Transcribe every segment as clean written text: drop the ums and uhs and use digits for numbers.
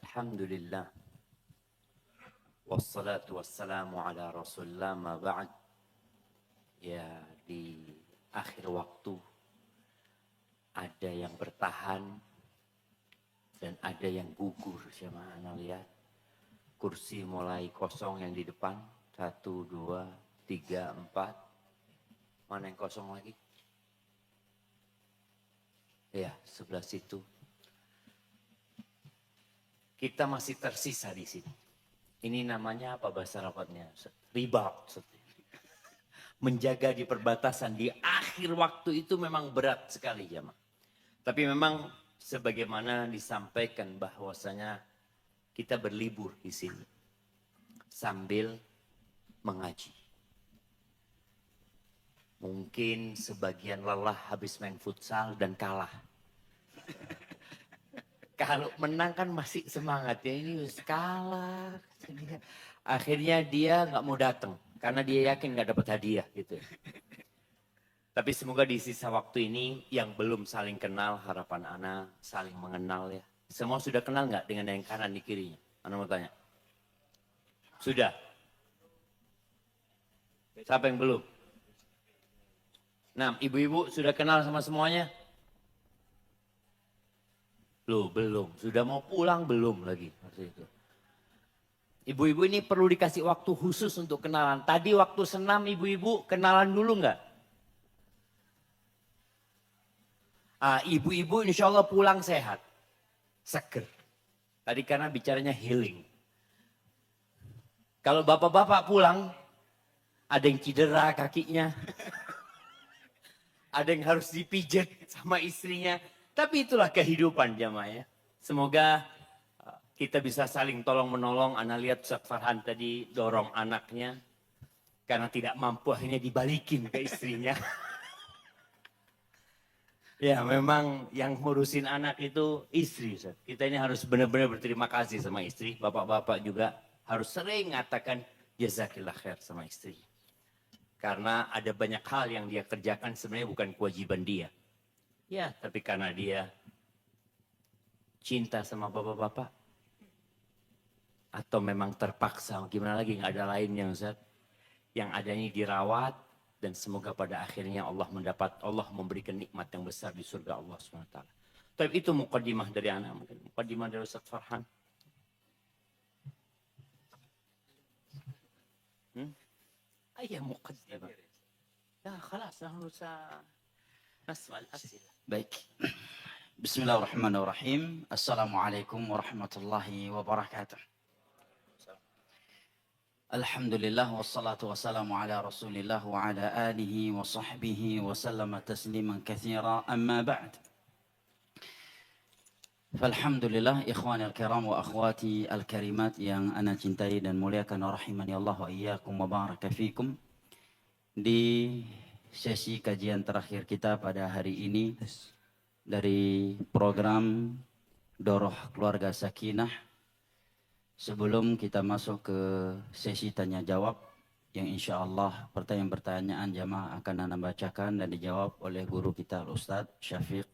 Alhamdulillah. Wassalatu wassalamu ala rasulullah ma ba'd. Ya, di akhir waktu ada yang bertahan dan ada yang gugur. Jemaah anda lihat kursi mulai kosong yang di depan. 1, 2, 3, 4. Mana yang kosong lagi? Ya, sebelah situ. Kita masih tersisa di sini. Ini namanya apa bahasa Arabnya? Ribat. Menjaga di perbatasan di akhir waktu itu memang berat sekali jemaah. Tapi memang sebagaimana disampaikan bahwasanya kita berlibur di sini sambil mengaji. Mungkin sebagian lelah habis main futsal dan kalah. Kalau menang kan masih semangat ya, ini kalah. Akhirnya dia nggak mau datang karena dia yakin nggak dapat hadiah gitu. Tapi semoga di sisa waktu ini yang belum saling kenal, harapan Ana saling mengenal ya. Semua sudah kenal nggak dengan yang kanan di kirinya? Ana mau tanya. Sudah? Siapa yang belum? Nah, ibu-ibu sudah kenal sama semuanya? Loh, belum. Sudah mau pulang belum lagi. Ibu-ibu ini perlu dikasih waktu khusus untuk kenalan. Tadi waktu senam ibu-ibu kenalan dulu nggak? Ibu-ibu insya Allah pulang sehat. Seger. Tadi karena bicaranya healing. Kalau bapak-bapak pulang, ada yang cedera kakinya. Ada yang harus dipijat sama istrinya. Tapi itulah kehidupan jamaah ya. Semoga kita bisa saling tolong menolong. Ana lihat Ustaz Farhan tadi dorong anaknya. Karena tidak mampu akhirnya dibalikin ke istrinya. Ya memang yang ngurusin anak itu istri Ustaz. Kita ini harus benar-benar berterima kasih sama istri. Bapak-bapak juga harus sering mengatakan jazakillah khair sama istri. Karena ada banyak hal yang dia kerjakan sebenarnya bukan kewajiban dia. Ya, tapi karena dia cinta sama bapak-bapak. Atau memang terpaksa, gimana lagi, nggak ada lainnya Ustaz. Yang adanya dirawat, dan semoga pada akhirnya Allah memberikan nikmat yang besar di surga Allah SWT. Tapi itu muqaddimah dari anak, mungkin muqaddimah dari Ustaz Farhan. Ayah muqaddimah. Ya, khalas, harus nasma al-asila. Baik. Bismillahirrahmanirrahim. Assalamualaikum warahmatullahi wabarakatuh. Alhamdulillah wassalatu wassalamu ala Rasulillah wa ala alihi wa sahbihi wa sallama tasliman katsira. Amma ba'd. Falhamdulillah ikhwani al-kiram wa akhwati al-karimat yang ana cintai dan muliakan rahimani Allah wa iyyakum wa baraka fikum. Di sesi kajian terakhir kita pada hari ini dari program Doroh Keluarga Sakinah. Sebelum kita masuk ke sesi tanya jawab yang insya Allah pertanyaan-pertanyaan jamaah akan anda bacakan dan dijawab oleh guru kita Ustaz Syafiq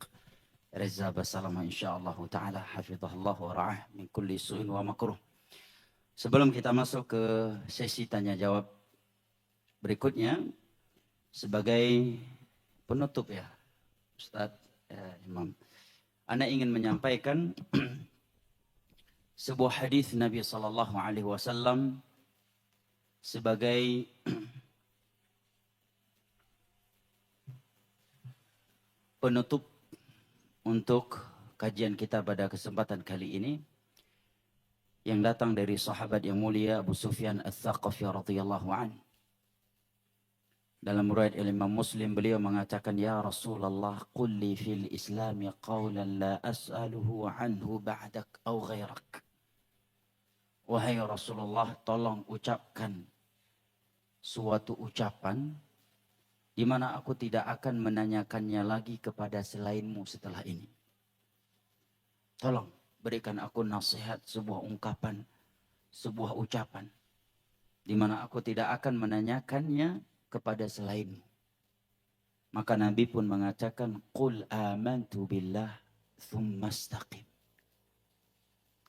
Reza Basalamah insya Allah ta'ala hafizahullah wa ra'ah min kulli su'in wa makruh. Sebelum kita masuk ke sesi tanya jawab berikutnya, sebagai penutup ya Ustaz Imam, ana ingin menyampaikan sebuah hadis Nabi sallallahu alaihi wasallam sebagai penutup untuk kajian kita pada kesempatan kali ini, yang datang dari sahabat yang mulia Abu Sufyan Ats-Tsaqafi radhiyallahu an. Dalam riwayat Imam Muslim beliau mengatakan, ya Rasulullah, qul li fil Islam qawlan la as'aluhu anhu ba'dak aw ghairak. Wahai Rasulullah, tolong ucapkan suatu ucapan di mana aku tidak akan menanyakannya lagi kepada selainmu setelah ini. Tolong berikan aku nasihat, sebuah ungkapan, sebuah ucapan di mana aku tidak akan menanyakannya kepada selainmu. Maka Nabi pun mengatakan, qul amantu billah thumma istaqim.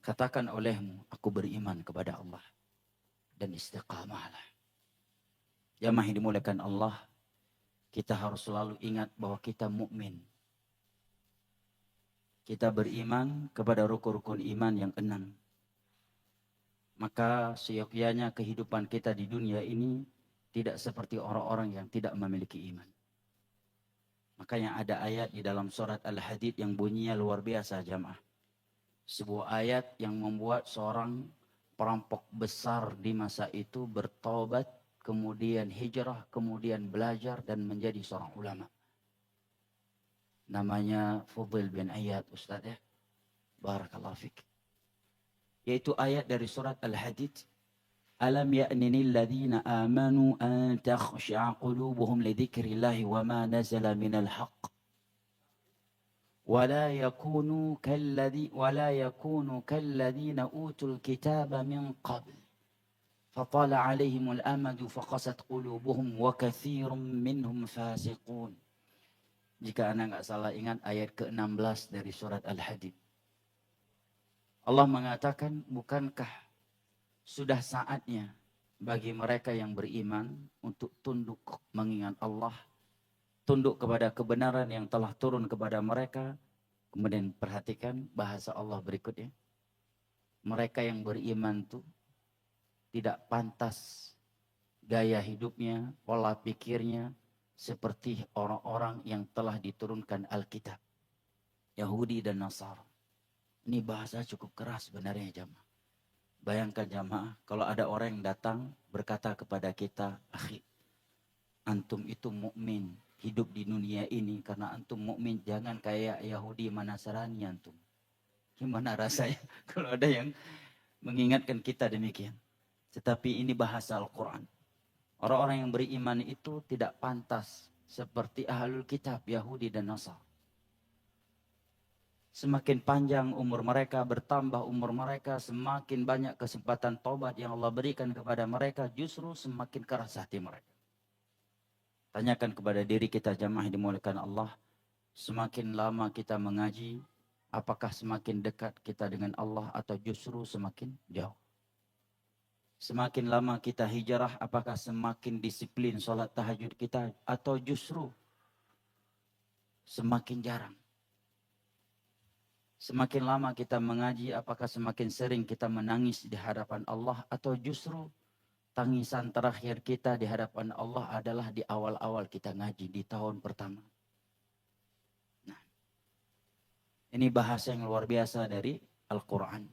Katakan olehmu, aku beriman kepada Allah, dan istiqamahlah. Jamaah yang dimuliakan Allah, kita harus selalu ingat bahwa kita mukmin. Kita beriman kepada rukun-rukun iman yang 6. Maka seyogyanya kehidupan kita di dunia ini tidak seperti orang-orang yang tidak memiliki iman. Makanya ada ayat di dalam surat Al-Hadid yang bunyinya luar biasa jamaah. Sebuah ayat yang membuat seorang perampok besar di masa itu bertobat, kemudian hijrah, kemudian belajar dan menjadi seorang ulama. Namanya Fudail bin Iyad, Ustaz ya. Barakallahu fik. Yaitu ayat dari surat Al-Hadid. Alam ya'nini alladhina amanu an takhsha'a qulubuhum li dzikrillahi wa ma nazala minal haqq. ولا يكونوا كالذين أوتوا الكتاب من قبل فطال عليهم الأمد فقست قلوبهم وكثير منهم فاسقون. Jika anda nggak salah ingat ayat ke-16 dari surat Al-Hadid. Allah mengatakan, bukankah sudah saatnya bagi mereka yang beriman untuk tunduk mengingat Allah, tunduk kepada kebenaran yang telah turun kepada mereka. Kemudian perhatikan bahasa Allah berikutnya. Mereka yang beriman itu tidak pantas gaya hidupnya, pola pikirnya seperti orang-orang yang telah diturunkan Alkitab, Yahudi dan Nasara. Ini bahasa cukup keras sebenarnya jamaah. Bayangkan jamaah, kalau ada orang yang datang berkata kepada kita, akhi, antum itu mukmin, hidup di dunia ini karena antum mukmin, jangan kayak Yahudi Nasrani antum. Gimana rasanya kalau ada yang mengingatkan kita demikian? Tetapi ini bahasa Al-Quran. Orang-orang yang beriman itu tidak pantas seperti ahlul kitab, Yahudi dan Nasara. Semakin panjang umur mereka, bertambah umur mereka, semakin banyak kesempatan tobat yang Allah berikan kepada mereka, justru semakin keras hati mereka. Tanyakan kepada diri kita jamaah yang dimuliakan Allah, semakin lama kita mengaji, apakah semakin dekat kita dengan Allah atau justru semakin jauh? Semakin lama kita hijrah, apakah semakin disiplin sholat tahajud kita atau justru semakin jarang? Semakin lama kita mengaji, apakah semakin sering kita menangis di hadapan Allah atau justru tangisan terakhir kita di hadapan Allah adalah di awal-awal kita ngaji di tahun pertama? Nah, ini bahasa yang luar biasa dari Al-Quran.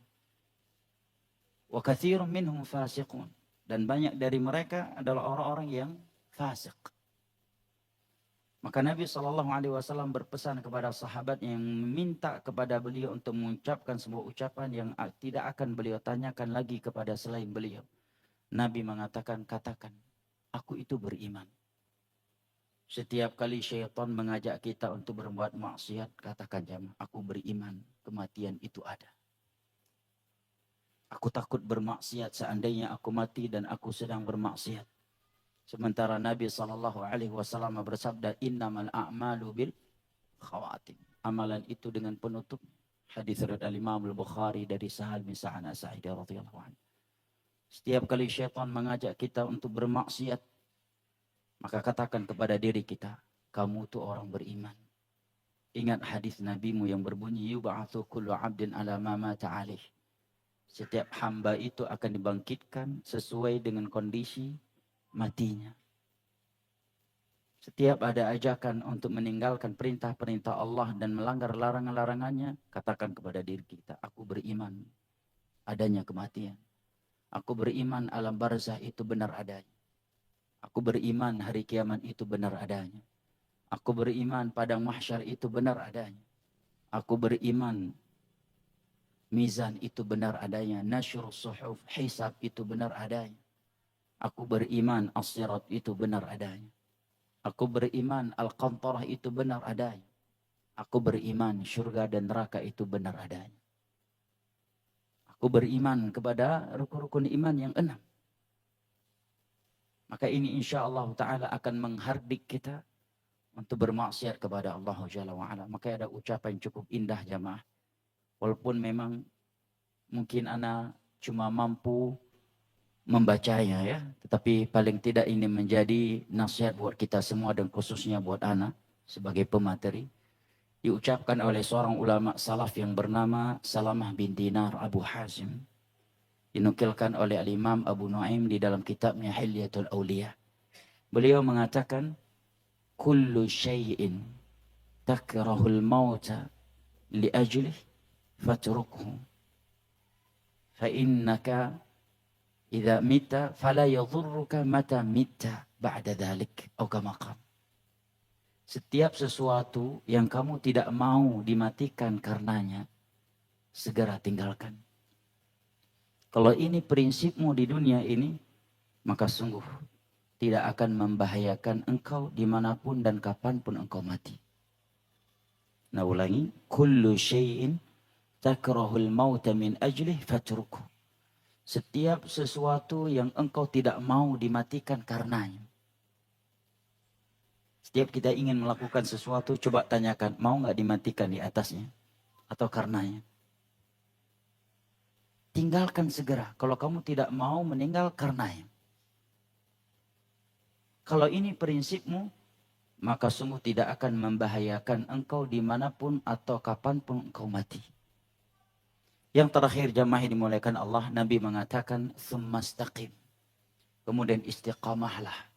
Wa katsirun minhum fasiqun, dan banyak dari mereka adalah orang-orang yang fasik. Maka Nabi SAW berpesan kepada sahabat yang meminta kepada beliau untuk mengucapkan sebuah ucapan yang tidak akan beliau tanyakan lagi kepada selain beliau. Nabi mengatakan, katakan, aku itu beriman. Setiap kali syaitan mengajak kita untuk berbuat maksiat, katakan jamaah, aku beriman, kematian itu ada. Aku takut bermaksiat seandainya aku mati dan aku sedang bermaksiat. Sementara Nabi SAW bersabda, innamal a'malu bil khawatim. Amalan itu dengan penutup. Hadis riwayat Al-Imam Al-Bukhari dari Sahal bin Sa'ad As-Sa'idi radhiyallahu anhu. Setiap kali syaitan mengajak kita untuk bermaksiat, maka katakan kepada diri kita, kamu itu orang beriman. Ingat hadis Nabimu yang berbunyi, yub'atsu kullu 'abdin 'ala ma mata 'alaih. Setiap hamba itu akan dibangkitkan sesuai dengan kondisi matinya. Setiap ada ajakan untuk meninggalkan perintah-perintah Allah dan melanggar larangan-larangannya, katakan kepada diri kita, aku beriman adanya kematian. Aku beriman alam barzah itu benar adanya. Aku beriman hari kiamat itu benar adanya. Aku beriman padang mahsyar itu benar adanya. Aku beriman mizan itu benar adanya. Nasyrus suhuf, hisab itu benar adanya. Aku beriman as-sirat itu benar adanya. Aku beriman al-qantarah itu benar adanya. Aku beriman syurga dan neraka itu benar adanya. Aku beriman kepada rukun-rukun iman yang 6. Maka ini insya Allah Ta'ala akan menghardik kita untuk bermaksiat kepada Allah Jalla wa'ala. Maka ada ucapan cukup indah jamaah. Walaupun memang mungkin ana cuma mampu membacanya ya. Tetapi paling tidak ini menjadi nasihat buat kita semua dan khususnya buat ana sebagai pemateri. Diucapkan oleh seorang ulama salaf yang bernama Salamah bin Dinar Abu Hazim. Dinukilkan oleh Al-Imam Abu Nuaim di dalam kitabnya Hilyatul Awliya. Beliau mengatakan, kullu syai'in takrahul mauta li ajlih fatrukhu. Fa innaka idza mita fala yadhurruka mata mita ba'da dhalik. Atau kama qala. Setiap sesuatu yang kamu tidak mau dimatikan karenanya, segera tinggalkan. Kalau ini prinsipmu di dunia ini, maka sungguh tidak akan membahayakan engkau dimanapun dan kapanpun engkau mati. Nah ulangi, kullu syai'in takrahul mauta min ajlih fatruku. Setiap sesuatu yang engkau tidak mau dimatikan karenanya. Setiap kita ingin melakukan sesuatu, coba tanyakan, mau nggak dimatikan di atasnya atau karenanya? Tinggalkan segera. Kalau kamu tidak mau meninggal karenanya. Kalau ini prinsipmu, maka sungguh tidak akan membahayakan engkau dimanapun atau kapanpun engkau mati. Yang terakhir jamaah yang dimuliakan Allah, Nabi mengatakan, "Tsumastaqim." Kemudian istiqamahlah.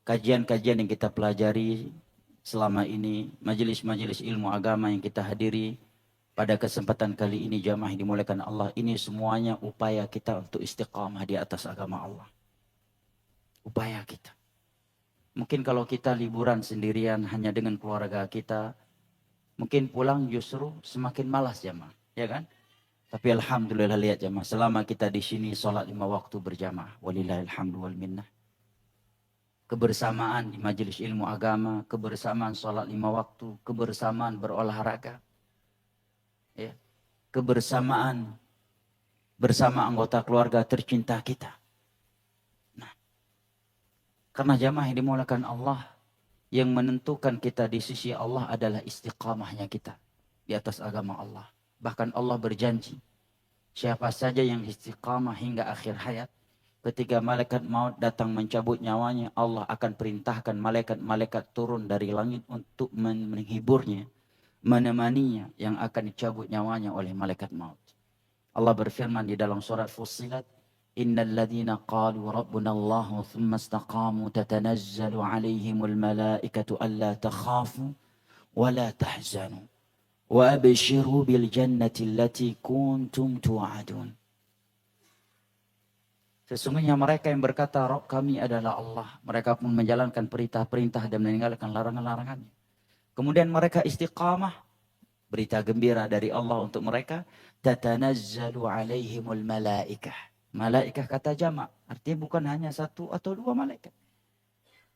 Kajian-kajian yang kita pelajari selama ini, majelis-majelis ilmu agama yang kita hadiri, pada kesempatan kali ini jamaah yang dimuliakan Allah, ini semuanya upaya kita untuk istiqamah di atas agama Allah. Upaya kita. Mungkin kalau kita liburan sendirian hanya dengan keluarga kita, mungkin pulang justru semakin malas jamaah, ya kan? Tapi alhamdulillah lihat jamaah, selama kita di sini sholat 5 waktu berjamaah, walillahilhamdu wal minnah. Kebersamaan di majelis ilmu agama, kebersamaan sholat 5 waktu, kebersamaan berolahraga. Ya, kebersamaan bersama anggota keluarga tercinta kita. Nah, karena jamaah yang dimuliakan Allah, yang menentukan kita di sisi Allah adalah istiqamahnya kita di atas agama Allah. Bahkan Allah berjanji, siapa saja yang istiqamah hingga akhir hayat, ketika malaikat maut datang mencabut nyawanya, Allah akan perintahkan malaikat-malaikat turun dari langit untuk menghiburnya, menemaninya yang akan dicabut nyawanya oleh malaikat maut. Allah berfirman di dalam surat Fussilat, innal ladzina qalu rabbuna Allah thumma istaqamu tatanazzalu alaihimul malaikatu alla takhafu wa la tahzanu wa abshiru bil jannati allati kuntum tu'adun. Sesungguhnya mereka yang berkata Rabb kami adalah Allah, mereka pun menjalankan perintah-perintah dan meninggalkan larangan-larangannya. Kemudian mereka istiqamah, berita gembira dari Allah untuk mereka, tatanazzalu alaihimul malaikah. Malaikah kata jamak, artinya bukan hanya 1 atau 2 malaikat.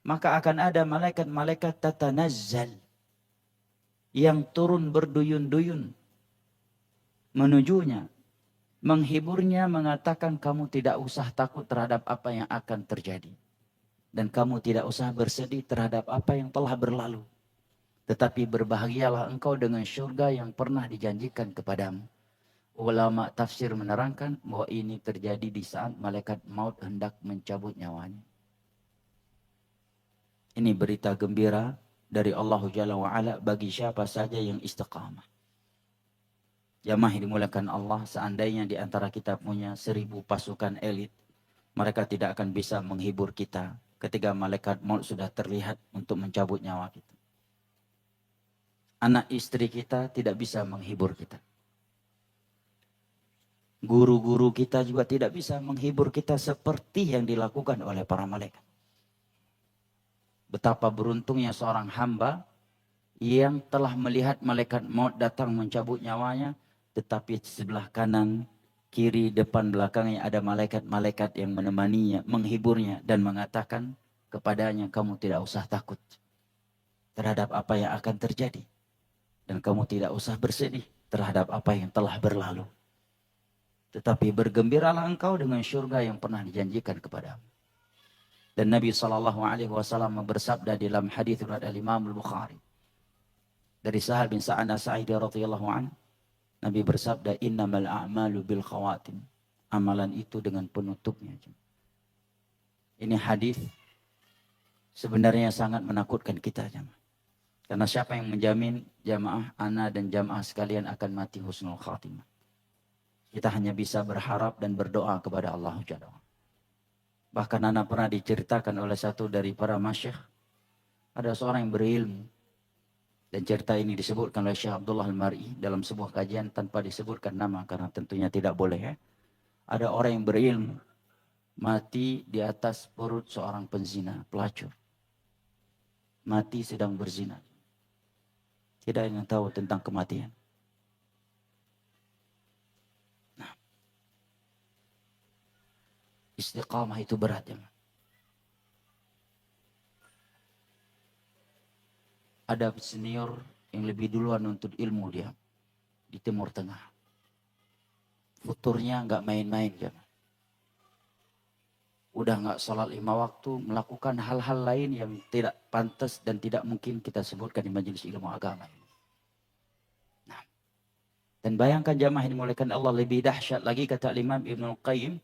Maka akan ada malaikat-malaikat tatanazzal yang turun berduyun-duyun menujunya, menghiburnya, mengatakan kamu tidak usah takut terhadap apa yang akan terjadi. Dan kamu tidak usah bersedih terhadap apa yang telah berlalu. Tetapi berbahagialah engkau dengan syurga yang pernah dijanjikan kepadamu. Ulama tafsir menerangkan bahwa ini terjadi di saat malaikat maut hendak mencabut nyawanya. Ini berita gembira dari Allah Jalla wa'ala bagi siapa saja yang istiqamah. Jamaah yang dimuliakan Allah, seandainya di antara kita punya 1000 pasukan elit, mereka tidak akan bisa menghibur kita ketika malaikat maut sudah terlihat untuk mencabut nyawa kita. Anak istri kita tidak bisa menghibur kita. Guru-guru kita juga tidak bisa menghibur kita seperti yang dilakukan oleh para malaikat. Betapa beruntungnya seorang hamba yang telah melihat malaikat maut datang mencabut nyawanya, tetapi di sebelah kanan, kiri, depan, belakangnya ada malaikat-malaikat yang menemaninya, menghiburnya dan mengatakan kepadanya, kamu tidak usah takut terhadap apa yang akan terjadi. Dan kamu tidak usah bersedih terhadap apa yang telah berlalu. Tetapi bergembiralah engkau dengan syurga yang pernah dijanjikan kepadamu. Dan Nabi SAW bersabda dalam hadis riwayat Imam Al-Bukhari dari Sahal bin Sa'ad As-Sa'idi radhiyallahu anhu, Nabi bersabda, innamal a'malu bil khawatim. Amalan itu dengan penutupnya. Ini hadis sebenarnya sangat menakutkan kita, jemaah. Karena siapa yang menjamin jamaah ana dan jamaah sekalian akan mati husnul khatimah? Kita hanya bisa berharap dan berdoa kepada Allah Jalla wa'ala. Bahkan ana pernah diceritakan oleh satu dari para masyayikh, ada seorang yang berilmu, dan cerita ini disebutkan oleh Syekh Abdullah Al-Mar'i dalam sebuah kajian tanpa disebutkan nama karena tentunya tidak boleh ya. Ada orang yang berilmu mati di atas perut seorang penzina, pelacur. Mati sedang berzina. Tidak ada yang tahu tentang kematian. Nah, istiqamah itu berat ya. Ada senior yang lebih duluan untuk ilmu dia di Timur Tengah. Futurnya nggak main-main ya. Udah nggak sholat 5 waktu, melakukan hal-hal lain yang tidak pantas dan tidak mungkin kita sebutkan di majelis ilmu agama. Nah, dan bayangkan jamaah yang dimuliakan Allah, lebih dahsyat lagi kata Imam Ibnul Qayyim,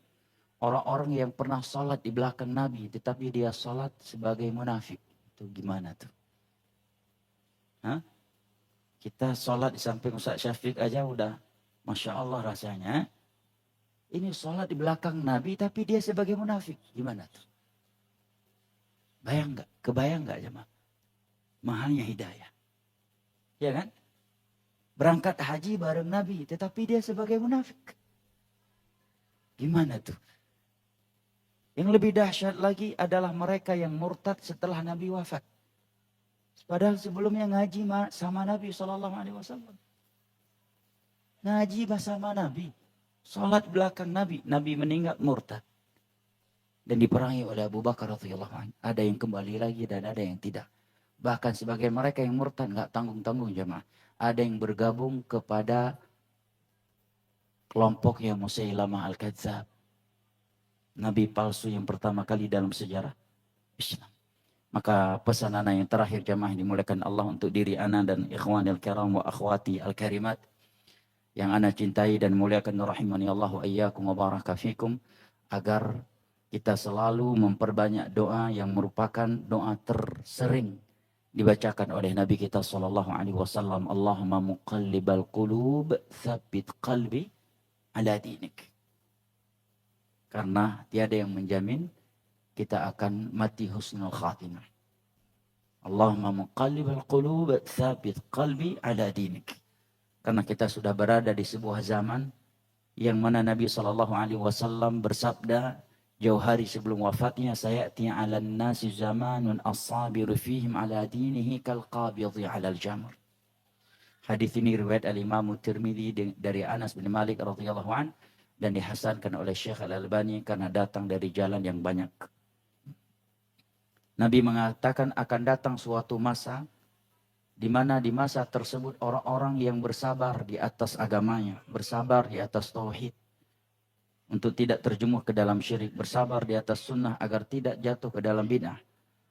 orang-orang yang pernah sholat di belakang Nabi, tetapi dia sholat sebagai munafik. Itu gimana tuh? Hah? Kita sholat di samping Ustaz Syafiq aja udah Masya Allah rasanya. Ini sholat di belakang Nabi tapi dia sebagai munafik. Gimana tuh? Bayang gak? Kebayang gak jemaah? Mahalnya hidayah. Ya kan? Berangkat haji bareng Nabi tetapi dia sebagai munafik. Gimana tuh? Yang lebih dahsyat lagi adalah mereka yang murtad setelah Nabi wafat. Padahal sebelumnya ngaji sama Nabi SAW. Ngaji bersama Nabi. Salat belakang Nabi. Nabi meninggal murtad. Dan diperangi oleh Abu Bakar radhiyallahu anhu. Ada yang kembali lagi dan ada yang tidak. Bahkan sebagian mereka yang murtad nggak tanggung-tanggung jemaah. Ada yang bergabung kepada kelompoknya Musailamah Al-Kadzab. Nabi palsu yang pertama kali dalam sejarah Islam. Maka pesan anak yang terakhir jemaah dimuliakan Allah untuk diri anak dan ikhwanil kiram wa akhwati al-karimat yang anak cintai dan muliakan rahimani Allah wa iyyakum wa baraka fikum, agar kita selalu memperbanyak doa yang merupakan doa tersering dibacakan oleh Nabi kita sallallahu alaihi wasallam, Allahumma muqallibal qulub tsabbit qalbi ala dinik. Karena tiada yang menjamin kita akan mati husnul khatimah. Allahumma muqallibal qulub tsabbit qalbi ala dinik. Karena kita sudah berada di sebuah zaman yang mana Nabi SAW bersabda jauh hari sebelum wafatnya, sayati 'alan nasi zamanun as-sabiru fihim 'ala dinihi kal qabidhi 'alal jamr. Hadis ini riwayat al-Imam Tirmidzi dari Anas bin Malik radhiyallahu an dan dihasankan oleh Syekh Al-Albani karena datang dari jalan yang banyak. Nabi mengatakan akan datang suatu masa di mana di masa tersebut orang-orang yang bersabar di atas agamanya, bersabar di atas tauhid, untuk tidak terjerumus ke dalam syirik, bersabar di atas sunnah agar tidak jatuh ke dalam bid'ah,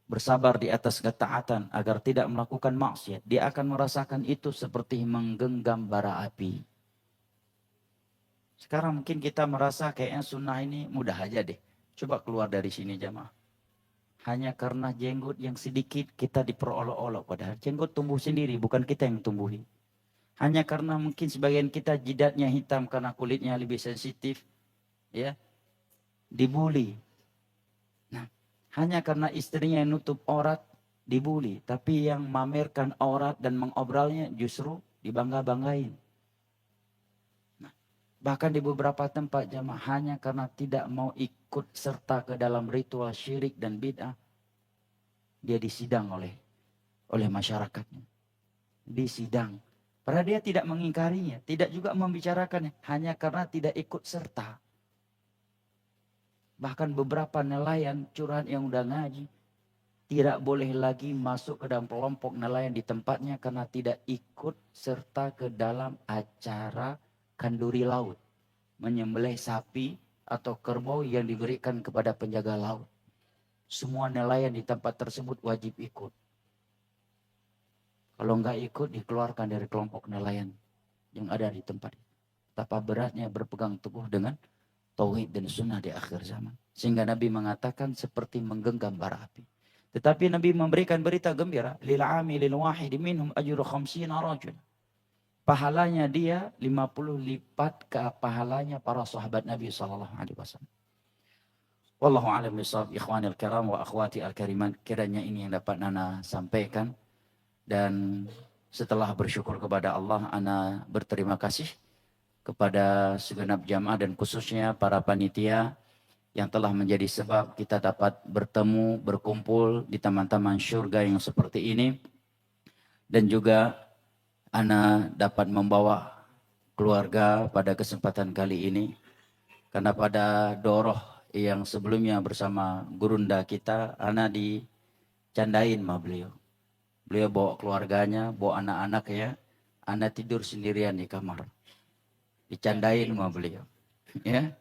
bersabar di atas ketaatan agar tidak melakukan maksiat. Dia akan merasakan itu seperti menggenggam bara api. Sekarang mungkin kita merasa kayaknya sunnah ini mudah aja deh. Coba keluar dari sini jamaah. Hanya karena jenggot yang sedikit kita diperolok-olok. Padahal jenggot tumbuh sendiri, bukan kita yang tumbuhi. Hanya karena mungkin sebagian kita jidatnya hitam karena kulitnya lebih sensitif. Ya, dibuli. Nah, hanya karena istrinya yang nutup aurat, dibuli. Tapi yang mamerkan aurat dan mengobralnya justru dibangga-banggain. Nah, bahkan di beberapa tempat jamaah hanya karena tidak mau ikut serta ke dalam ritual syirik dan bid'ah, dia disidang oleh masyarakatnya. Disidang. Padahal dia tidak mengingkarinya, tidak juga membicarakannya, hanya karena tidak ikut serta. Bahkan beberapa nelayan curahan yang udah ngaji tidak boleh lagi masuk ke dalam kelompok nelayan di tempatnya karena tidak ikut serta ke dalam acara kanduri laut, menyembelih sapi atau kerbau yang diberikan kepada penjaga laut. Semua nelayan di tempat tersebut wajib ikut. Kalau enggak ikut, dikeluarkan dari kelompok nelayan yang ada di tempat itu. Betapa beratnya berpegang teguh dengan tauhid dan sunnah di akhir zaman. Sehingga Nabi mengatakan seperti menggenggam bara api. Tetapi Nabi memberikan berita gembira. Lil amilil wahidi minhum ajru khamsina rajul. Pahalanya dia 50 lipat ke pahalanya para sahabat Nabi SAW. Wallahu a'lam bishawab, ikhwanil kiram wa akhwati al-karimat. Kiranya ini yang dapat Nana sampaikan. Dan setelah bersyukur kepada Allah, Ana berterima kasih kepada segenap jamaah dan khususnya para panitia yang telah menjadi sebab kita dapat bertemu, berkumpul di taman-taman syurga yang seperti ini. Dan juga Ana dapat membawa keluarga pada kesempatan kali ini. Karena pada doroh yang sebelumnya bersama gurunda kita, Ana dicandain sama beliau. Beliau bawa keluarganya, bawa anak-anak ya. Ana tidur sendirian di kamar. Dicandain sama beliau. Ya.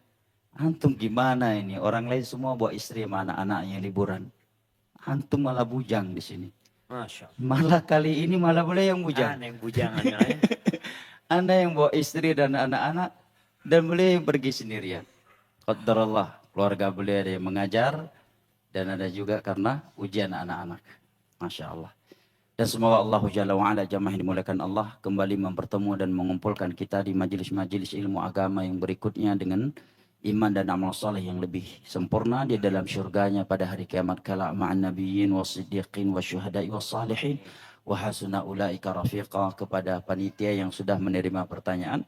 Antum gimana ini? Orang lain semua bawa istri sama anak-anaknya liburan. Antum malah bujang di sini. Masya Allah. Malah kali ini malah boleh yang bujang. Aneh yang bujangan ya. Anda yang bawa istri dan anak-anak dan beliau yang pergi sendirian. Qadarullah, keluarga beliau ada yang mengajar dan ada juga karena ujian anak-anak. Masya Allah. Dan semoga Allah Jalla wa'ala jamaah yang dimuliakan Allah kembali mempertemukan dan mengumpulkan kita di majelis-majelis ilmu agama yang berikutnya dengan iman dan amal saleh yang lebih sempurna di dalam syurganya pada hari kiamat kala ma'an nabiyyin was-siddiqin wasyuhada'i was-salihin wa hasuna ulaika rafiqa. Kepada panitia yang sudah menerima pertanyaan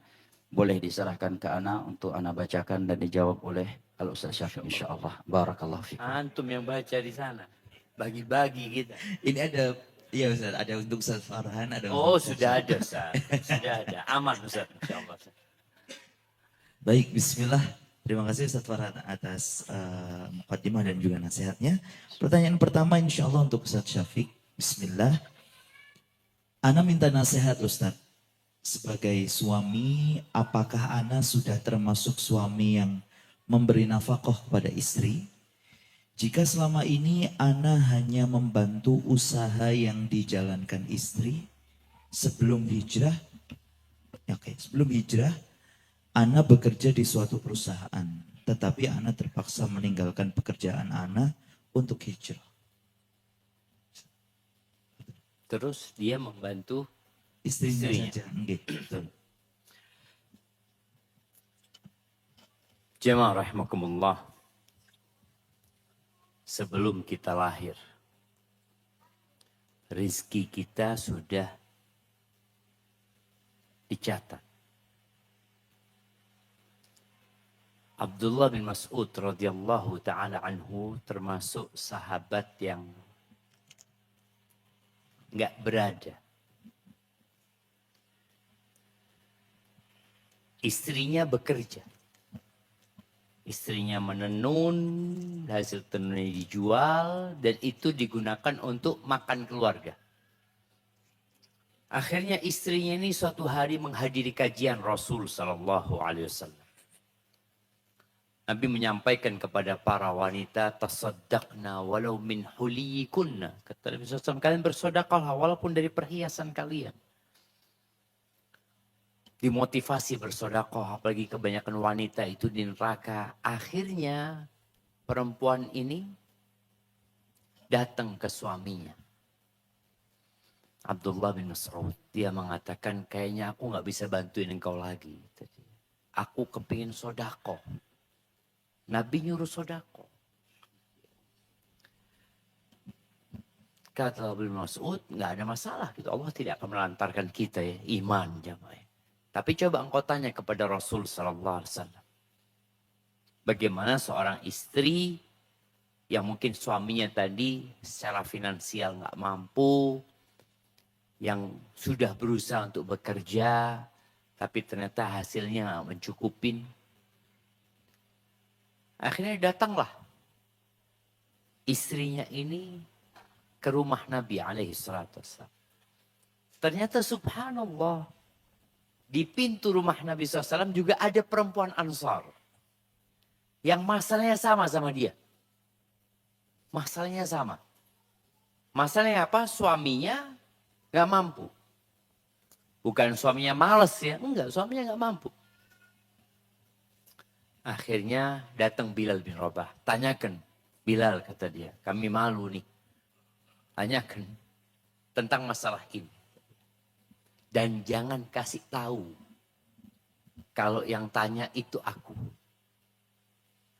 boleh diserahkan ke ana untuk ana bacakan dan dijawab oleh Al-Ustaz Syafiq insyaallah. Barakallahu fikum. Antum yang baca di sana. Bagi-bagi kita. Ini ada, iya Ustaz, ada untuk Ustaz Farhan, ada Oh, untuk sudah ada, Ustaz. Sudah ada. Aman, Ustaz. Insyaallah. Baik, bismillah. Terima kasih Ustaz Farhan atas mukadimah dan juga nasihatnya. Pertanyaan pertama insya Allah untuk Ustaz Syafiq. Bismillah. Ana minta nasihat Ustaz. Sebagai suami, apakah Ana sudah termasuk suami yang memberi nafkah kepada istri? Jika selama ini Ana hanya membantu usaha yang dijalankan istri sebelum hijrah, sebelum hijrah, Ana bekerja di suatu perusahaan, tetapi Ana terpaksa meninggalkan pekerjaan Ana untuk hijrah. Terus dia membantu Istrinya Istrinya. saja. Nggih, betul. Jemaah rahimakumullah. Sebelum kita lahir, rizki kita sudah dicatat. Abdullah bin Mas'ud radhiyallahu taala anhu termasuk sahabat yang nggak berada. Istrinya bekerja. Istrinya menenun, hasil tenunnya dijual, dan itu digunakan untuk makan keluarga. Akhirnya istrinya ini suatu hari menghadiri kajian Rasul Sallallahu Alaihi Wasallam. Nabi menyampaikan kepada para wanita, tasaddaqna walau min huliyikunna. Kata Nabi SAW, kalian bersodakahlah walaupun dari perhiasan kalian. Dimotivasi bersedekah, apalagi kebanyakan wanita itu di neraka. Akhirnya perempuan ini datang ke suaminya. Abdullah bin Mas'ud, dia mengatakan kayaknya aku nggak bisa bantuin engkau lagi. Aku kepingin sedekah. Nabi nyuruh sedekah. Kata Abdullah bin Mas'ud, nggak ada masalah. Gitu. Allah tidak akan melantarkan kita ya, iman jamaah. Tapi coba engkau tanya kepada Rasul Sallallahu Alaihi Wasallam. Bagaimana seorang istri yang mungkin suaminya tadi secara finansial nggak mampu, yang sudah berusaha untuk bekerja, tapi ternyata hasilnya nggak mencukupin. Akhirnya datanglah istrinya ini ke rumah Nabi alaihi salatu wassalam. Ternyata subhanallah, di pintu rumah Nabi SAW juga ada perempuan Ansar. Yang masalahnya sama dia. Masalahnya sama. Masalahnya apa? Suaminya nggak mampu. Bukan suaminya males ya, enggak, suaminya nggak mampu. Akhirnya datang Bilal bin Rabah. Tanyakan, Bilal kata dia, kami malu nih. Tanyakan tentang masalah ini. Dan jangan kasih tahu kalau yang tanya itu aku.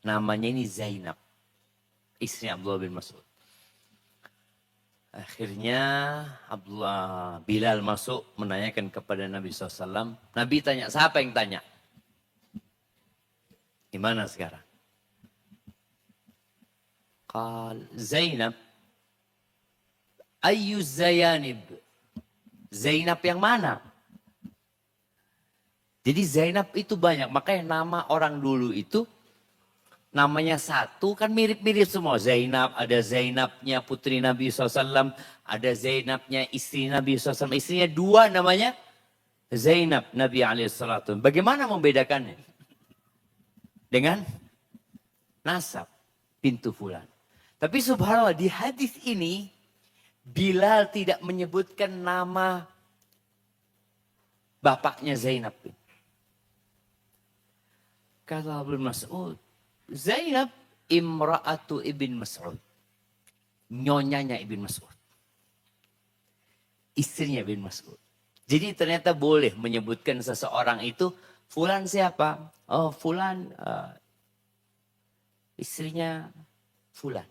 Namanya ini Zainab, istri Abdullah bin Mas'ud. Akhirnya Bilal masuk menanyakan kepada Nabi SAW. Nabi tanya, siapa yang tanya? Gimana sekarang? Qal Zainab. Ayu Zayanib. Zainab yang mana? Jadi Zainab itu banyak. Makanya nama orang dulu itu namanya satu kan mirip-mirip semua. Zainab, ada Zainabnya putri Nabi SAW. Ada Zainabnya istri Nabi SAW. Istrinya dua namanya Zainab Nabi SAW. Bagaimana membedakannya? Dengan nasab pintu fulan. Tapi subhanallah di hadis ini Bilal tidak menyebutkan nama bapaknya Zainab. Kata Ibn Mas'ud, Zainab imra'atu Ibn Mas'ud. Nyonyanya Ibn Mas'ud. Istrinya Ibn Mas'ud. Jadi ternyata boleh menyebutkan seseorang itu, fulan siapa? Oh fulan istrinya fulan.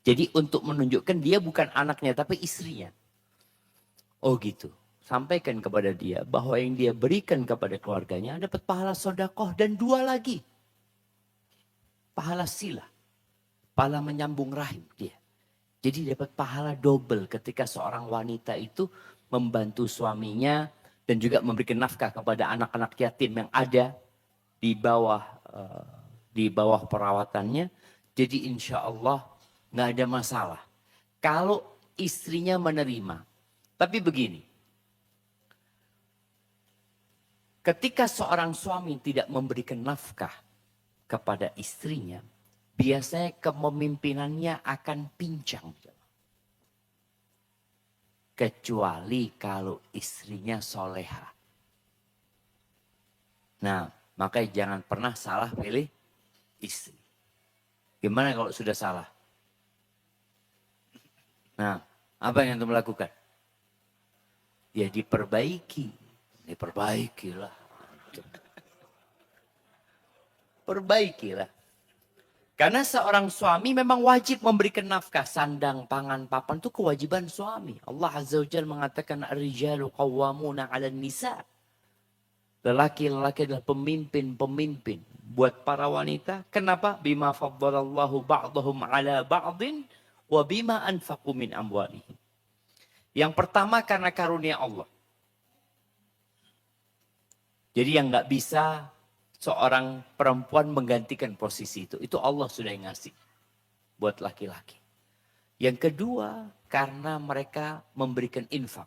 Jadi untuk menunjukkan dia bukan anaknya tapi istrinya. Oh gitu. Sampaikan kepada dia bahwa yang dia berikan kepada keluarganya dapat pahala sodakoh dan dua lagi. Pahala sila. Pahala menyambung rahim dia. Jadi dapat pahala double ketika seorang wanita itu membantu suaminya dan juga memberikan nafkah kepada anak-anak yatim yang ada di bawah perawatannya. Jadi insya Allah nggak ada masalah. Kalau istrinya menerima. Tapi begini. Ketika seorang suami tidak memberikan nafkah kepada istrinya, biasanya kepemimpinannya akan pincang. Kecuali kalau istrinya soleha. Nah, makanya jangan pernah salah pilih istri. Gimana kalau sudah salah? Nah, apa yang antum lakukan? Ya diperbaiki. Diperbaikilah. Perbaikilah. Karena seorang suami memang wajib memberikan nafkah. Sandang, pangan, papan itu kewajiban suami. Allah Azza wa Jalla mengatakan ar-rijalu qawwamuna 'alan nisa. Lelaki-lelaki adalah pemimpin-pemimpin buat para wanita. Kenapa? Bima faddalallahu ba'dahum 'ala ba'din wa bima anfaqu min amwalihim. Yang pertama karena karunia Allah. Jadi yang nggak bisa seorang perempuan menggantikan posisi itu. Itu Allah sudah yang ngasih buat laki-laki. Yang kedua, karena mereka memberikan infak.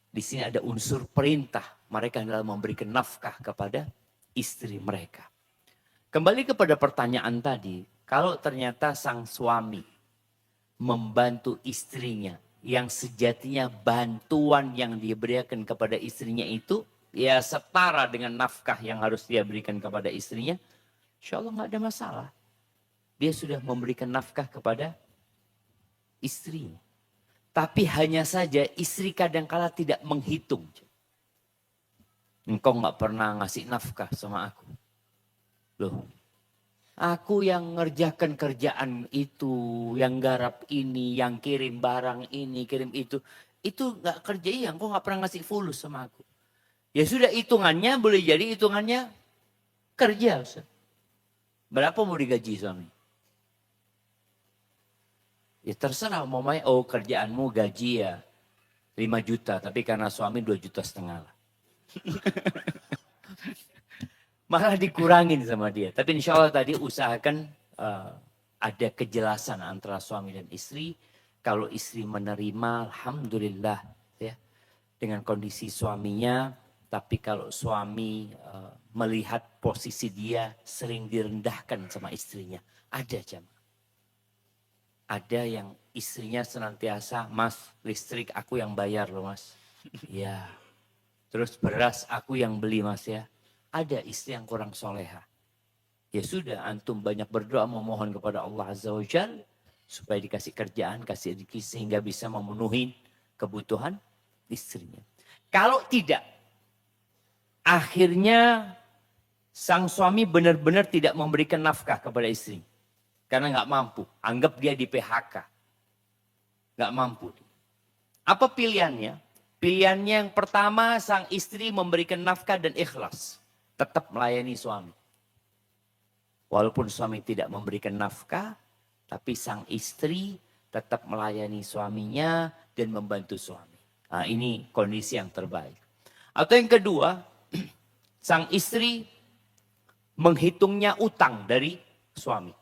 Di sini ada unsur perintah. Mereka adalah memberikan nafkah kepada istri mereka. Kembali kepada pertanyaan tadi. Kalau ternyata sang suami membantu istrinya. Yang sejatinya bantuan yang diberikan kepada istrinya itu ya setara dengan nafkah yang harus dia berikan kepada istrinya, insya Allah nggak ada masalah. Dia sudah memberikan nafkah kepada istrinya. Tapi hanya saja istri kadangkala tidak menghitung. Engkau nggak pernah ngasih nafkah sama aku. Loh, aku yang ngerjakan kerjaan itu, yang garap ini, yang kirim barang ini, kirim itu. Itu nggak kerja iya, engkau nggak pernah ngasih fulus sama aku. Ya sudah hitungannya boleh jadi hitungannya kerja. Ustaz. Berapa mau digaji suami? Ya terserah mau main, oh kerjaanmu gaji ya 5 juta. Tapi karena suami 2,5 juta lah. Malah dikurangin sama dia. Tapi insya Allah tadi usahakan ada kejelasan antara suami dan istri. Kalau istri menerima, alhamdulillah ya dengan kondisi suaminya. Tapi kalau suami melihat posisi dia sering direndahkan sama istrinya. Ada jamaah. Ada yang istrinya senantiasa, Mas, listrik aku yang bayar loh Mas. Ya. Terus beras aku yang beli Mas ya. Ada istri yang kurang soleha. Ya sudah, antum banyak berdoa memohon kepada Allah Azza wa Jal supaya dikasih kerjaan, kasih rezeki sehingga bisa memenuhi kebutuhan istrinya. Kalau tidak, akhirnya sang suami benar-benar tidak memberikan nafkah kepada istri. Karena nggak mampu. Anggap dia di PHK. Nggak mampu. Apa pilihannya? Pilihannya yang pertama, sang istri memberikan nafkah dan ikhlas. Tetap melayani suami. Walaupun suami tidak memberikan nafkah, tapi sang istri tetap melayani suaminya dan membantu suami. Nah, ini kondisi yang terbaik. Atau yang kedua, sang istri menghitungnya utang dari suami.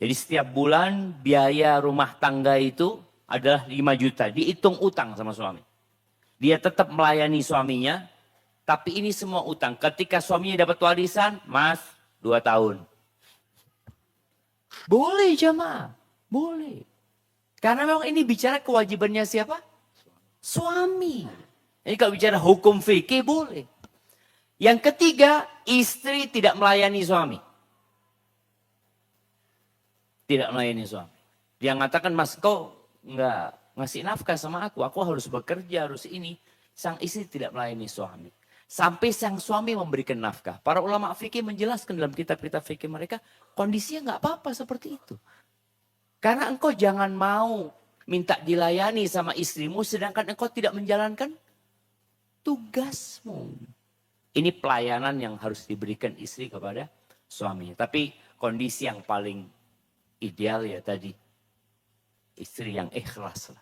Jadi setiap bulan biaya rumah tangga itu adalah 5 juta. Dihitung utang sama suami. Dia tetap melayani suaminya, tapi ini semua utang. Ketika suaminya dapat warisan, Mas, 2 tahun. Boleh jamaah, boleh. Karena memang ini bicara kewajibannya siapa? Suami. Ini kalau bicara hukum fikih boleh. Yang ketiga, istri tidak melayani suami. Tidak melayani suami. Dia mengatakan, Mas, kau nggak ngasih nafkah sama aku harus bekerja, harus ini. Sang istri tidak melayani suami. Sampai sang suami memberikan nafkah. Para ulama fikih menjelaskan dalam kitab-kitab fikih mereka, kondisinya nggak apa-apa seperti itu. Karena engkau jangan mau minta dilayani sama istrimu, sedangkan engkau tidak menjalankan tugasmu. Ini pelayanan yang harus diberikan istri kepada suaminya. Tapi kondisi yang paling ideal ya tadi, istri yang ikhlas lah.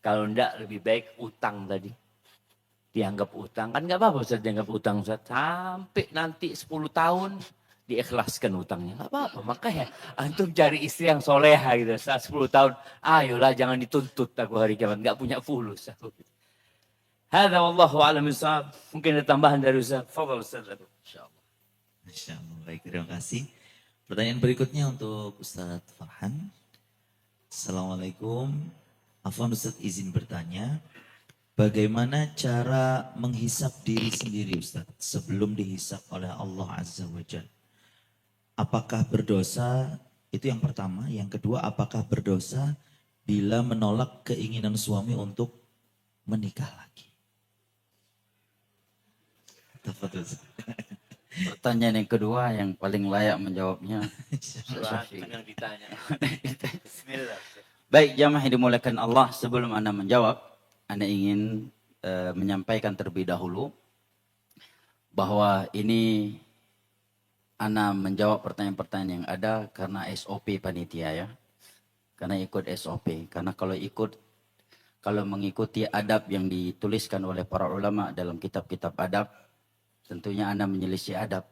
Kalau enggak lebih baik utang tadi. Dianggap utang, kan nggak apa-apa Ustaz dianggap utang Ustaz. Sampai nanti 10 tahun diikhlaskan utangnya. Nggak apa-apa, makanya antum cari istri yang soleha gitu. Saat 10 tahun, ayolah jangan dituntut aku hari kiamat, nggak punya fulus aku. Hadza wallahu a'lam bishawab. Mungkin ada tambahan dari Ustaz. Fadhal Ustaz. Insyaallah. Masya Allah. Baik, terima kasih. Pertanyaan berikutnya untuk Ustadz Farhan. Assalamualaikum. Afwan Ustadz izin bertanya. Bagaimana cara menghisap diri sendiri Ustadz sebelum dihisap oleh Allah Azza wa Jalla? Apakah berdosa? Itu yang pertama. Yang kedua, apakah berdosa bila menolak keinginan suami untuk menikah lagi? Tafadhol, Ustadz. Pertanyaan yang kedua yang paling layak menjawabnya. Yang ditanya. Bismillah. Baik, jamaah yang dimuliakan Allah, sebelum Anda menjawab, Anda ingin menyampaikan terlebih dahulu bahwa ini Anda menjawab pertanyaan-pertanyaan yang ada karena SOP panitia ya. Karena ikut SOP. Karena kalau mengikuti adab yang dituliskan oleh para ulama dalam kitab-kitab adab, tentunya Anda menyelisih adab.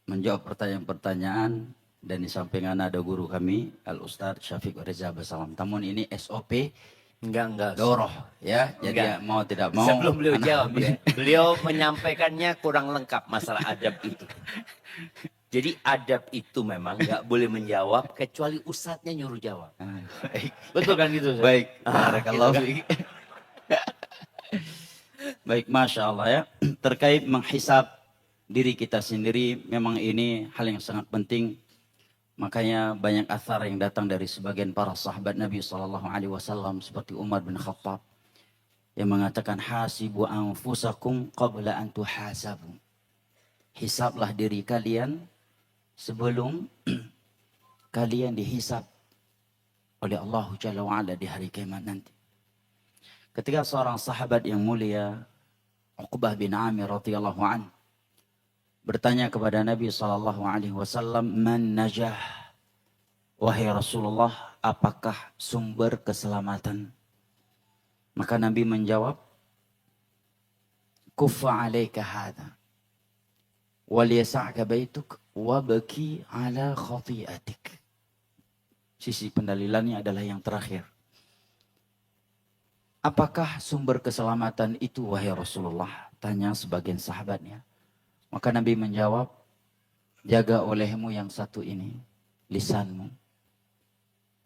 Menjawab pertanyaan-pertanyaan dan di samping Anda ada guru kami, Al-Ustadz Syafiq Reza Basalam. Namun ini SOP. Enggak. Doroh ya, jadi Enggak. mau tidak mau. Sebelum beliau jawab ya, beliau menyampaikannya kurang lengkap masalah adab itu. Jadi adab itu memang nggak boleh menjawab kecuali ustadznya nyuruh jawab. Baik, Betul kan gitu? Ustaz? baik. Barakallahu gitu kan. fiik. Baik, Masya Allah ya. Terkait menghisap diri kita sendiri, memang ini hal yang sangat penting. Makanya banyak athar yang datang dari sebagian para sahabat Nabi SAW seperti Umar bin Khattab yang mengatakan hasibu anfusakum qabla an tuhasabu. Hisablah diri kalian sebelum kalian dihisab oleh Allah Jalla wa'ala di hari kiamat nanti. Ketika seorang sahabat yang mulia Uqbah bin Amir radhiyallahu anhu bertanya kepada Nabi SAW, man najah? Wahai Rasulullah, apakah sumber keselamatan? Maka Nabi menjawab, kuffa alaika hadha, wal yasa'ka baituk, wabaki ala khati'atik. Sisi pendalilannya adalah yang terakhir. Apakah sumber keselamatan itu wahai Rasulullah? Tanya sebagian sahabatnya. Maka Nabi menjawab, jaga olehmu yang satu ini, lisanmu.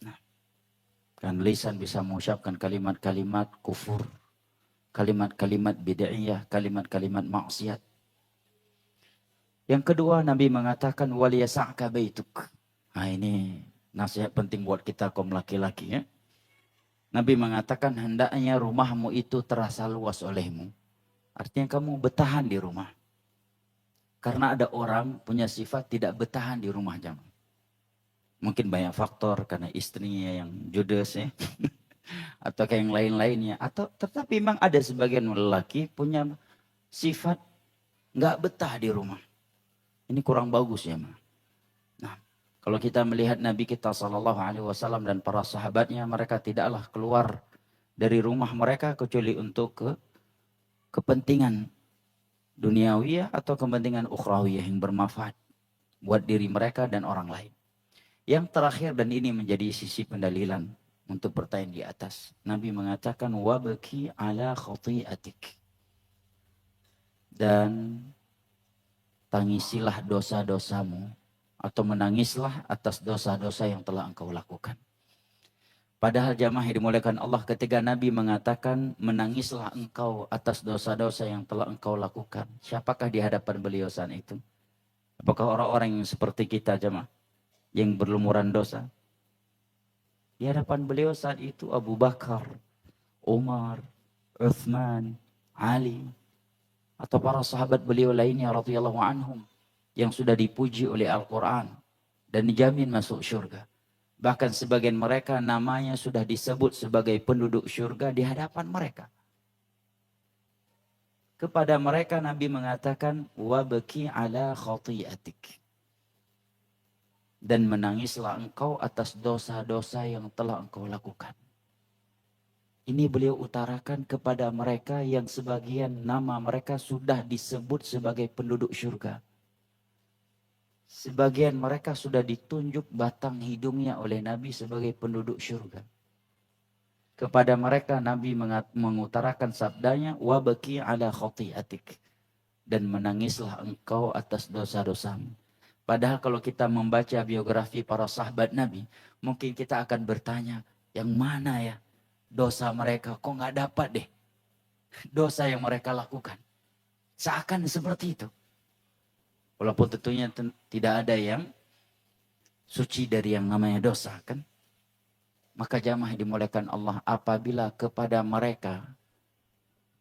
Nah, Kan lisan bisa mengucapkan kalimat-kalimat kufur, kalimat-kalimat bid'iyah, kalimat-kalimat maksiat. Yang kedua, Nabi mengatakan waliyasa'ka baituk. Nah, ini nasihat penting buat kita kaum laki-laki ya. Nabi mengatakan hendaknya rumahmu itu terasa luas olehmu. Artinya kamu bertahan di rumah. Karena ada orang punya sifat tidak bertahan di rumah jamaah. Mungkin banyak faktor karena istrinya yang judes ya. Atau kayak yang lain-lainnya. Atau tetapi memang ada sebagian lelaki punya sifat nggak betah di rumah. Ini kurang bagus ya, Ma. Nah, kalau kita melihat Nabi kita Shallallahu Alaihi Wasallam dan para sahabatnya, mereka tidaklah keluar dari rumah mereka kecuali untuk kepentingan duniawiyah atau kepentingan ukhrawiyah yang bermanfaat buat diri mereka dan orang lain. Yang terakhir dan ini menjadi sisi pendalilan untuk pertanyaan di atas. Nabi mengatakan wabaki ala khati'atik. Dan tangisilah dosa-dosamu atau menangislah atas dosa-dosa yang telah engkau lakukan. Padahal jamaah yang dimuliakan Allah ketika Nabi mengatakan menangislah engkau atas dosa-dosa yang telah engkau lakukan. Siapakah di hadapan beliau saat itu? Apakah orang-orang yang seperti kita jamaah yang berlumuran dosa? Di hadapan beliau saat itu Abu Bakar, Umar, Uthman, Ali, atau para sahabat beliau lainnya radhiyallahu anhum yang sudah dipuji oleh Al-Quran dan dijamin masuk syurga. Bahkan sebagian mereka namanya sudah disebut sebagai penduduk syurga di hadapan mereka. Kepada mereka Nabi mengatakan wabaki ala khati'atik. Dan menangislah engkau atas dosa-dosa yang telah engkau lakukan. Ini beliau utarakan kepada mereka yang sebagian nama mereka sudah disebut sebagai penduduk syurga. Sebagian mereka sudah ditunjuk batang hidungnya oleh Nabi sebagai penduduk syurga. Kepada mereka Nabi mengutarakan sabdanya, wabaki ala khati'atik. Dan menangislah engkau atas dosa-dosamu. Padahal kalau kita membaca biografi para sahabat Nabi, mungkin kita akan bertanya, yang mana ya dosa mereka? Kok nggak dapat deh dosa yang mereka lakukan? Seakan seperti itu. Walaupun tentunya tidak ada yang suci dari yang namanya dosa kan. Maka jamaah dimuliakan Allah, apabila kepada mereka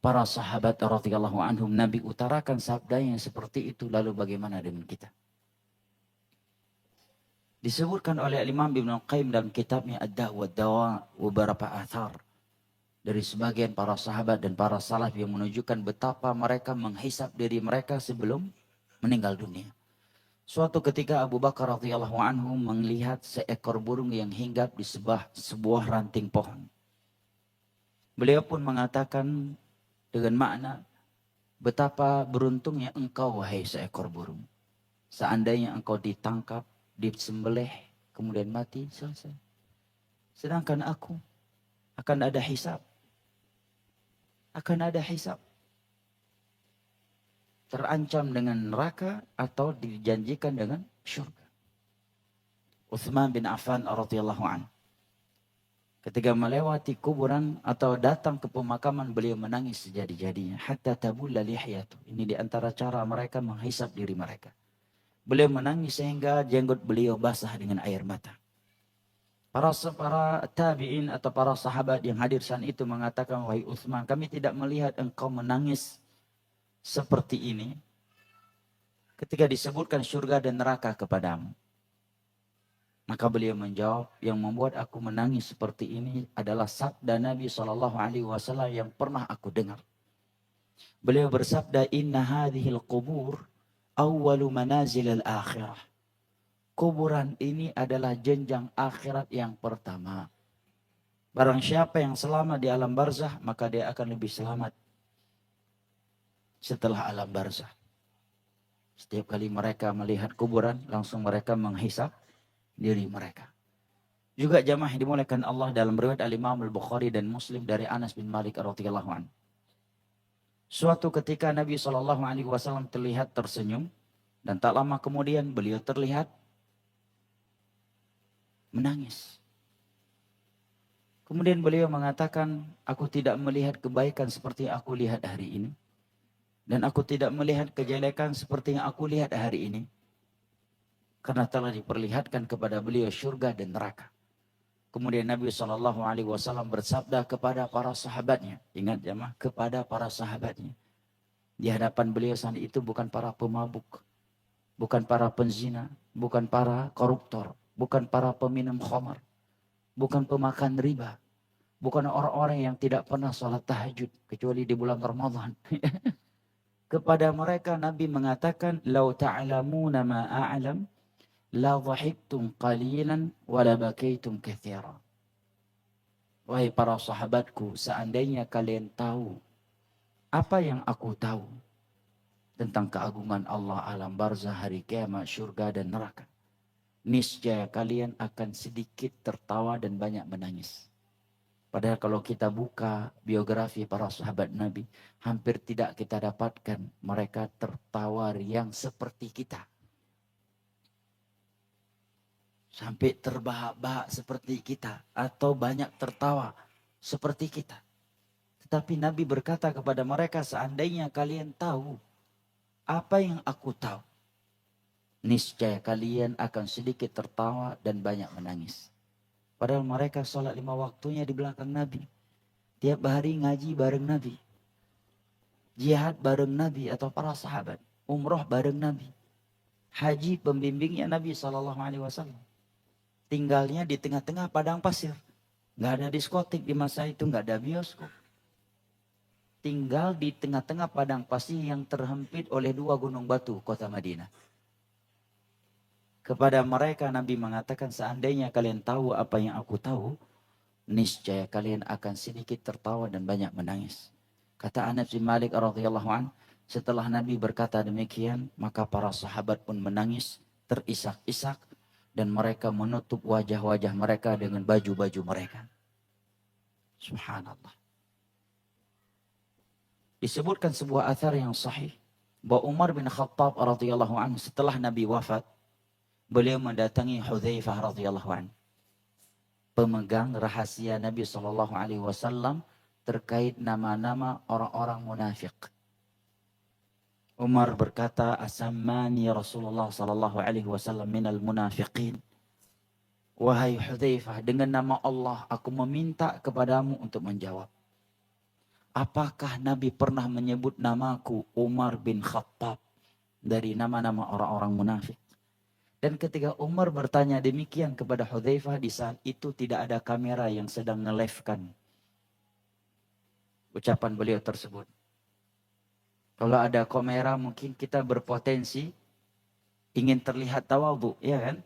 para sahabat radhiyallahu anhum Nabi utarakan sabda yang seperti itu, lalu bagaimana dengan kita? Disebutkan oleh Imam Ibnu Qayyim dalam kitabnya Ad-Da' wa Dawa beberapa athar dari sebagian para sahabat dan para salaf yang menunjukkan betapa mereka menghisap diri mereka sebelum meninggal dunia. Suatu ketika Abu Bakar radhiyallahu anhu melihat seekor burung yang hinggap di sebuah ranting pohon. Beliau pun mengatakan dengan makna, betapa beruntungnya engkau wahai seekor burung. Seandainya engkau ditangkap, disembelih, kemudian mati, selesai. Sedangkan aku akan ada hisab. Akan ada hisab. Terancam dengan neraka atau dijanjikan dengan syurga. Uthman bin Affan radhiyallahu anhu ketika melewati kuburan atau datang ke pemakaman, beliau menangis sejadi-jadinya hatta tabulla lihiyatu. Ini di antara cara mereka menghisap diri mereka. Beliau menangis sehingga jenggot beliau basah dengan air mata. Para tabi'in atau para sahabat yang hadir saat itu mengatakan, wahai Uthman, kami tidak melihat engkau menangis seperti ini ketika disebutkan surga dan neraka kepadamu. Maka beliau menjawab, yang membuat aku menangis seperti ini adalah sabda Nabi SAW yang pernah aku dengar. Beliau bersabda, inna hadhil qubur awwalu manazil al-akhirah. Kuburan ini adalah jenjang akhirat yang pertama. Barang siapa yang selamat di alam barzah, maka dia akan lebih selamat setelah alam barzah. Setiap kali mereka melihat kuburan, langsung mereka menghisap diri mereka. Juga jamaah yang dimuliakan Allah, dalam riwayat Al-Imam Al-Bukhari dan Muslim dari Anas bin Malik radhiyallahu anhu. Suatu ketika Nabi SAW terlihat tersenyum, dan tak lama kemudian beliau terlihat menangis. Kemudian beliau mengatakan, aku tidak melihat kebaikan seperti yang aku lihat hari ini. Dan aku tidak melihat kejelekan seperti yang aku lihat hari ini. Karena telah diperlihatkan kepada beliau syurga dan neraka. Kemudian Nabi SAW bersabda kepada para sahabatnya. Ingat jemaah, kepada para sahabatnya. Di hadapan beliau saat itu bukan para pemabuk. Bukan para penzina. Bukan para koruptor. Bukan para peminum khamar. Bukan pemakan riba. Bukan orang-orang yang tidak pernah sholat tahajud. Kecuali di bulan Ramadan. Kepada mereka Nabi mengatakan, "Lau ta'lamuna ma a'lam, la dhahiktum qalilan wa la bakaitum katsira." Wahai para sahabatku, seandainya kalian tahu apa yang aku tahu tentang keagungan Allah alam barzah, hari kiamat, surga dan neraka, niscaya kalian akan sedikit tertawa dan banyak menangis. Padahal kalau kita buka biografi para sahabat Nabi, hampir tidak kita dapatkan mereka tertawa riang seperti kita. Sampai terbahak-bahak seperti kita. Atau banyak tertawa seperti kita. Tetapi Nabi berkata kepada mereka, seandainya kalian tahu apa yang aku tahu, niscaya kalian akan sedikit tertawa dan banyak menangis. Padahal mereka sholat 5 waktunya di belakang Nabi. Tiap hari ngaji bareng Nabi. Jihad bareng Nabi atau para sahabat. Umroh bareng Nabi. Haji pembimbingnya Nabi SAW. Tinggalnya di tengah-tengah padang pasir. Nggak ada diskotik di masa itu, nggak ada bioskop. Tinggal di tengah-tengah padang pasir yang terhimpit oleh 2 gunung batu, kota Madinah. Kepada mereka Nabi mengatakan, seandainya kalian tahu apa yang aku tahu, niscaya kalian akan sedikit tertawa dan banyak menangis. Kata Anas bin Malik radhiyallahu an, setelah Nabi berkata demikian, maka para sahabat pun menangis, terisak-isak, dan mereka menutup wajah-wajah mereka dengan baju-baju mereka. Subhanallah. Disebutkan sebuah athar yang sahih, bahwa Umar bin Khattab radhiyallahu an setelah Nabi wafat, beliau mendatangi Hudzaifah radhiyallahu anhu, pemegang rahasia Nabi SAW terkait nama-nama orang-orang munafik. Umar berkata, "Asammani Rasulullah SAW minal munafiqin." Wahai Hudzaifah, dengan nama Allah aku meminta kepadamu untuk menjawab. Apakah Nabi pernah menyebut namaku Umar bin Khattab dari nama-nama orang-orang munafik? Dan ketika Umar bertanya demikian kepada Hudzaifah, di saat itu tidak ada kamera yang sedang nge-live-kan ucapan beliau tersebut. Kalau ada kamera mungkin kita berpotensi ingin terlihat tawadhu, ya kan?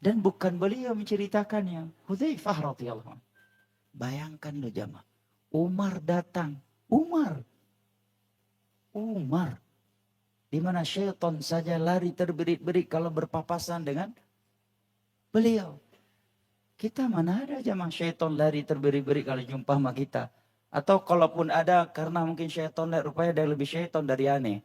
Dan bukan beliau menceritakannya, Hudzaifah radhiyallahu anhu. Bayangkan loh jamaah, Umar datang, Umar. Di mana syaitan saja lari terberit-berit kalau berpapasan dengan beliau. Kita mana ada jamaah syaitan lari terberit-berit kalau jumpa sama kita. Atau kalaupun ada, karena mungkin syaitan rupanya dia lebih syaitan dari aneh.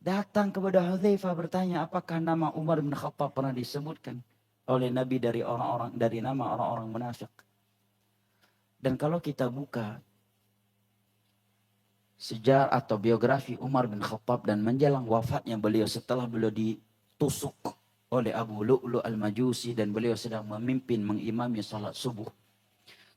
Datang kepada Hudzaifah bertanya, apakah nama Umar bin Khattab pernah disebutkan oleh Nabi dari nama orang-orang munafik. Dan kalau kita buka sejarah atau biografi Umar bin Khattab dan menjelang wafatnya beliau, setelah beliau ditusuk oleh Abu Lu'lu' al-Majusi dan beliau sedang memimpin mengimami salat subuh,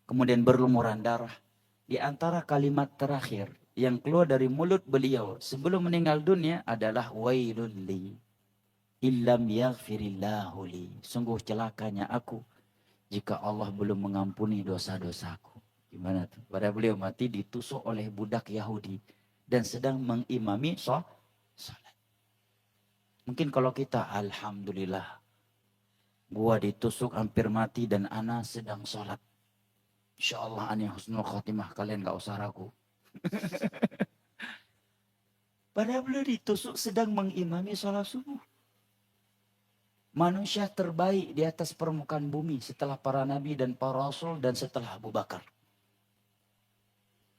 kemudian berlumuran darah, di antara kalimat terakhir yang keluar dari mulut beliau sebelum meninggal dunia adalah wailul li illam yaghfirillahu li, sungguh celakanya aku jika Allah belum mengampuni dosa-dosaku. Gimana tuh? Pada beliau mati ditusuk oleh budak Yahudi dan sedang mengimami salat. Mungkin kalau kita, alhamdulillah, gua ditusuk hampir mati dan ana sedang salat. Insyaallah ana husnul khatimah, kalian gak usah ragu. Pada beliau ditusuk sedang mengimami salat subuh. Manusia terbaik di atas permukaan bumi setelah para nabi dan para rasul dan setelah Abu Bakar.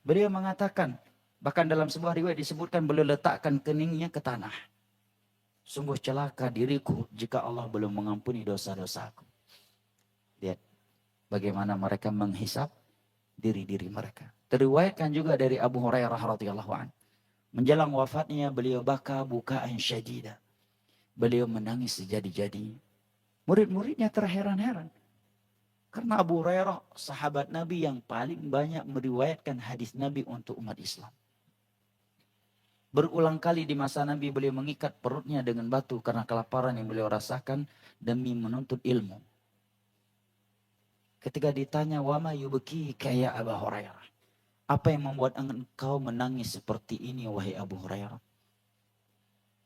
Beliau mengatakan, bahkan dalam sebuah riwayat disebutkan beliau letakkan keningnya ke tanah. Sungguh celaka diriku jika Allah belum mengampuni dosa-dosaku. bagaimana mereka menghisap diri-diri mereka. Teriwayatkan juga dari Abu Hurairah radhiyallahu anhu. Menjelang wafatnya beliau baka bukaan syadida. Beliau menangis sejadi-jadi. Murid-muridnya terheran-heran. Karena Abu Hurairah sahabat Nabi yang paling banyak meriwayatkan hadis Nabi untuk umat Islam. Berulang kali di masa Nabi beliau mengikat perutnya dengan batu karena kelaparan yang beliau rasakan demi menuntut ilmu. Ketika ditanya, "Wama yubki kaya Abu Hurairah?" Apa yang membuat engkau menangis seperti ini wahai Abu Hurairah?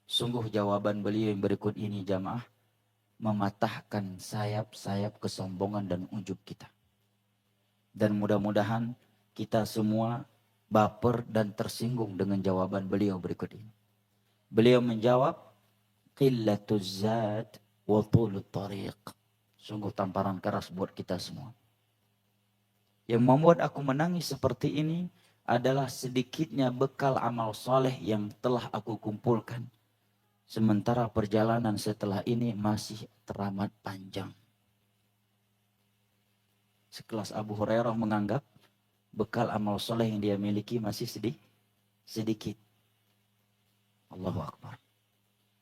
Sungguh jawaban beliau yang berikut ini jamaah mematahkan sayap-sayap kesombongan dan ujub kita. Dan mudah-mudahan kita semua baper dan tersinggung dengan jawaban beliau berikut ini. Beliau menjawab, qillatuz zad wa tulut tariq. Sungguh tamparan keras buat kita semua. Yang membuat aku menangis seperti ini adalah sedikitnya bekal amal soleh yang telah aku kumpulkan. Sementara perjalanan setelah ini masih teramat panjang. Sekelas Abu Hurairah menganggap bekal amal soleh yang dia miliki masih sedikit. Allahu Akbar.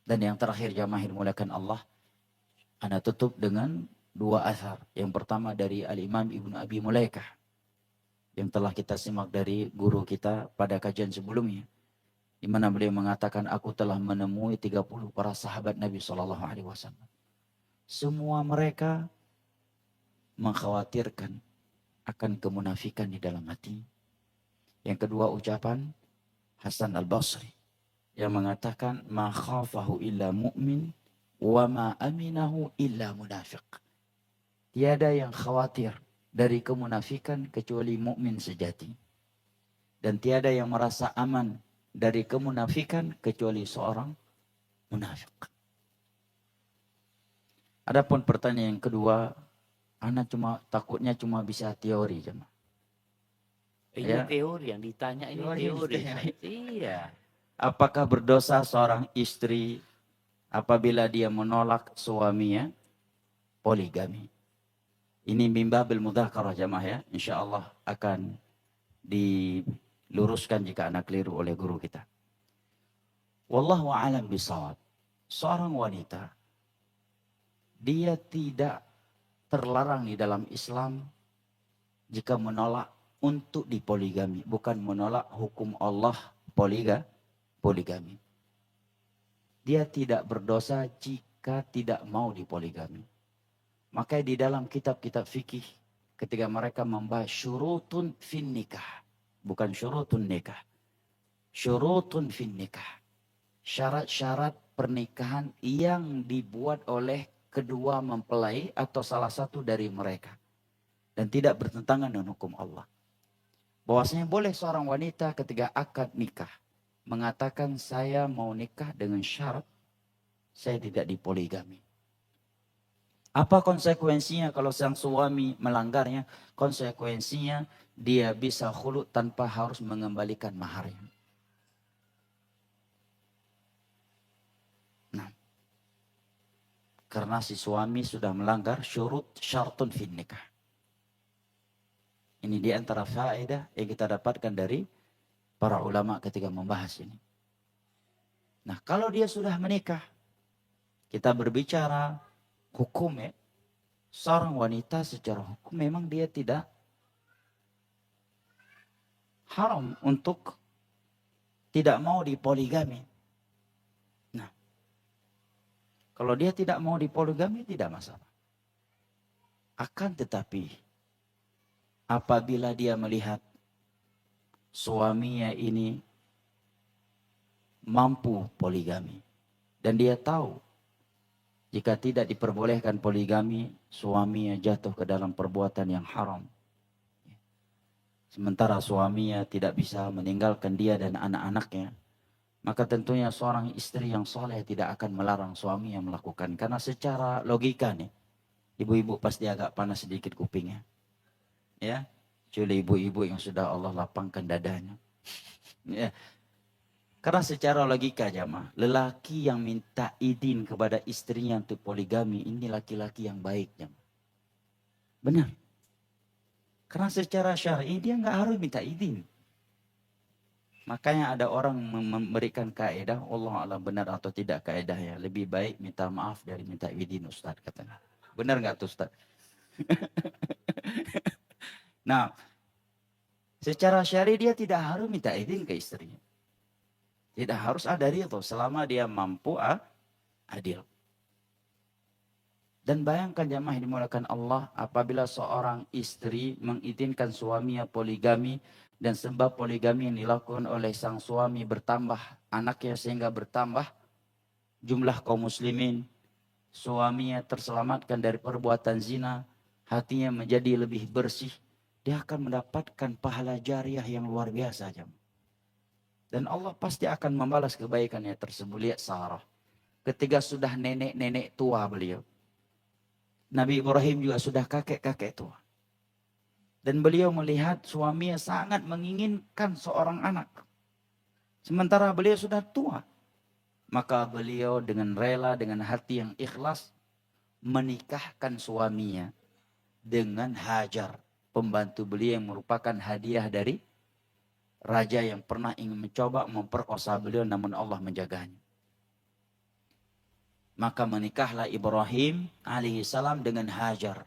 Dan yang terakhir jamaah dimuliakan Allah, ana tutup dengan dua asar. Yang pertama dari Al-Imam Ibnu Abi Mulaikah yang telah kita simak dari guru kita pada kajian sebelumnya, di mana beliau mengatakan, aku telah menemui 30 para sahabat Nabi SAW. Semua mereka mengkhawatirkan akan kemunafikan di dalam hati. Yang kedua ucapan Hasan Al-Basri yang mengatakan, ma khafahu illa mu'min wa ma aminahu illa munafiq. Tiada yang khawatir dari kemunafikan kecuali mukmin sejati. Dan tiada yang merasa aman dari kemunafikan kecuali seorang munafik. Adapun pertanyaan yang kedua, anak takutnya cuma bisa teori jemaah. Ini Ya. teori yang ditanya ini teori. Iya. Apakah berdosa seorang istri apabila dia menolak suaminya poligami? Ini mimba bil mudzakarah jamaah ya. Insyaallah akan diluruskan jika anak keliru oleh guru kita. Wallahu a'lam bishawab. Seorang wanita dia tidak terlarang di dalam Islam jika menolak untuk dipoligami, bukan menolak hukum Allah poligami. Dia tidak berdosa jika tidak mau dipoligami. Maka di dalam kitab-kitab fikih ketika mereka membahas syurutun fin nikah, bukan syurutun nikah. Syurutun fin nikah. Syarat-syarat pernikahan yang dibuat oleh kedua mempelai atau salah satu dari mereka dan tidak bertentangan dengan hukum Allah. Bahwasanya boleh seorang wanita ketika akad nikah mengatakan saya mau nikah dengan syarat saya tidak dipoligami. Apa konsekuensinya kalau sang suami melanggarnya? Konsekuensinya dia bisa khulu tanpa harus mengembalikan maharnya. Nah, karena si suami sudah melanggar syartun fin nikah. Ini di antara faedah yang kita dapatkan dari para ulama ketika membahas ini. Nah, kalau dia sudah menikah, kita berbicara hukum ya. Seorang wanita secara hukum memang dia tidak haram untuk tidak mau dipoligami. Nah, kalau dia tidak mau dipoligami tidak masalah. Akan tetapi apabila dia melihat suaminya ini mampu poligami dan dia tahu jika tidak diperbolehkan poligami, suaminya jatuh ke dalam perbuatan yang haram. Sementara suaminya tidak bisa meninggalkan dia dan anak-anaknya, maka tentunya seorang istri yang soleh tidak akan melarang suaminya melakukan. Karena secara logika nih, ibu-ibu pasti agak panas sedikit kupingnya. Ya, kecuali ibu-ibu yang sudah Allah lapangkan dadanya. Ya. Karena secara logika jamaah, lelaki yang minta izin kepada istrinya untuk poligami ini laki-laki yang baik jamaah. Benar. Karena secara syar'i dia nggak harus minta izin. Makanya ada orang memberikan kaedah, Allah alam benar atau tidak kaedahnya. Lebih baik minta maaf dari minta izin Ustaz katanya. Benar nggak tuh Ustaz? Nah, secara syar'i dia tidak harus minta izin ke istrinya. Tidak harus ada ridho selama dia mampu adil. Dan bayangkan jamaah yang dimuliakan Allah, apabila seorang istri mengizinkan suaminya poligami, dan sebab poligami yang dilakukan oleh sang suami bertambah anaknya sehingga bertambah jumlah kaum muslimin, suaminya terselamatkan dari perbuatan zina, hatinya menjadi lebih bersih, dia akan mendapatkan pahala jariah yang luar biasa jamaah. Dan Allah pasti akan membalas kebaikannya tersebut. Lihat Sarah, ketika sudah nenek-nenek tua beliau, Nabi Ibrahim juga sudah kakek-kakek tua. Dan beliau melihat suaminya sangat menginginkan seorang anak. Sementara beliau sudah tua. Maka beliau dengan rela, dengan hati yang ikhlas, menikahkan suaminya dengan Hajar, pembantu beliau yang merupakan hadiah dari raja yang pernah ingin mencoba memperkosa beliau, namun Allah menjaganya. Maka menikahlah Ibrahim alaihissalam dengan Hajar.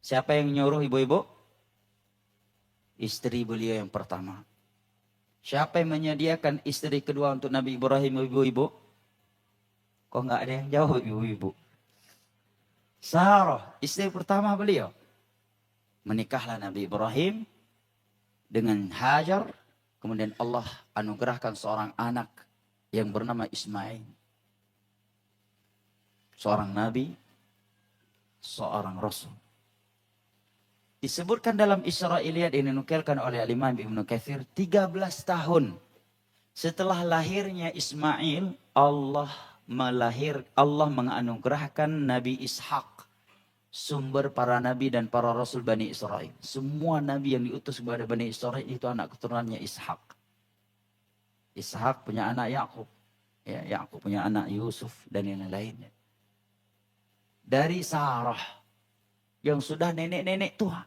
Siapa yang nyuruh ibu-ibu? Istri beliau yang pertama. Siapa yang menyediakan istri kedua untuk Nabi Ibrahim, ibu-ibu? Kok nggak ada yang jawab ibu-ibu? Sarah, istri pertama beliau. Menikahlah Nabi Ibrahim dengan Hajar. Kemudian Allah anugerahkan seorang anak yang bernama Ismail. Seorang nabi, seorang rasul. Disebutkan dalam Israiliyat yang dinukilkan oleh Imam Ibnu Katsir, 13 tahun setelah lahirnya Ismail, Allah menganugerahkan Nabi Ishak, sumber para nabi dan para rasul Bani Israel. Semua nabi yang diutus kepada Bani Israel itu anak keturunannya Ishak. Ishak punya anak Yakub, ya, Yakub punya anak Yusuf dan yang lainnya. Dari Sarah yang sudah nenek-nenek tua,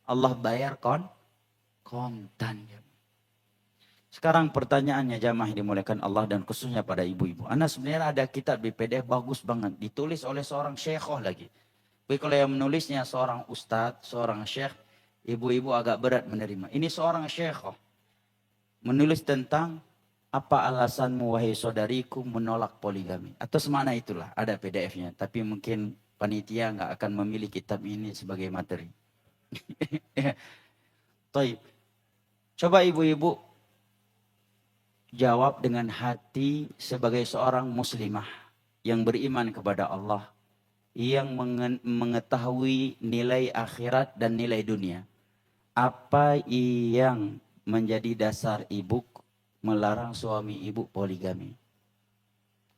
Allah bayar kontan. Sekarang pertanyaannya jamaah dimuliakan Allah dan khususnya pada ibu-ibu. Ana sebenarnya ada kitab di PDF bagus banget, ditulis oleh seorang syekhoh lagi. Tapi kalau yang menulisnya seorang ustadz, seorang syekh, ibu-ibu agak berat menerima. Ini seorang syekhoh menulis tentang apa alasanmu wahai saudariku menolak poligami. Atau semana itulah, ada PDF-nya. Tapi mungkin panitia nggak akan memilih kitab ini sebagai materi. Taib. Coba ibu-ibu jawab dengan hati sebagai seorang muslimah yang beriman kepada Allah, yang mengetahui nilai akhirat dan nilai dunia. Apa yang menjadi dasar ibu melarang suami ibu poligami?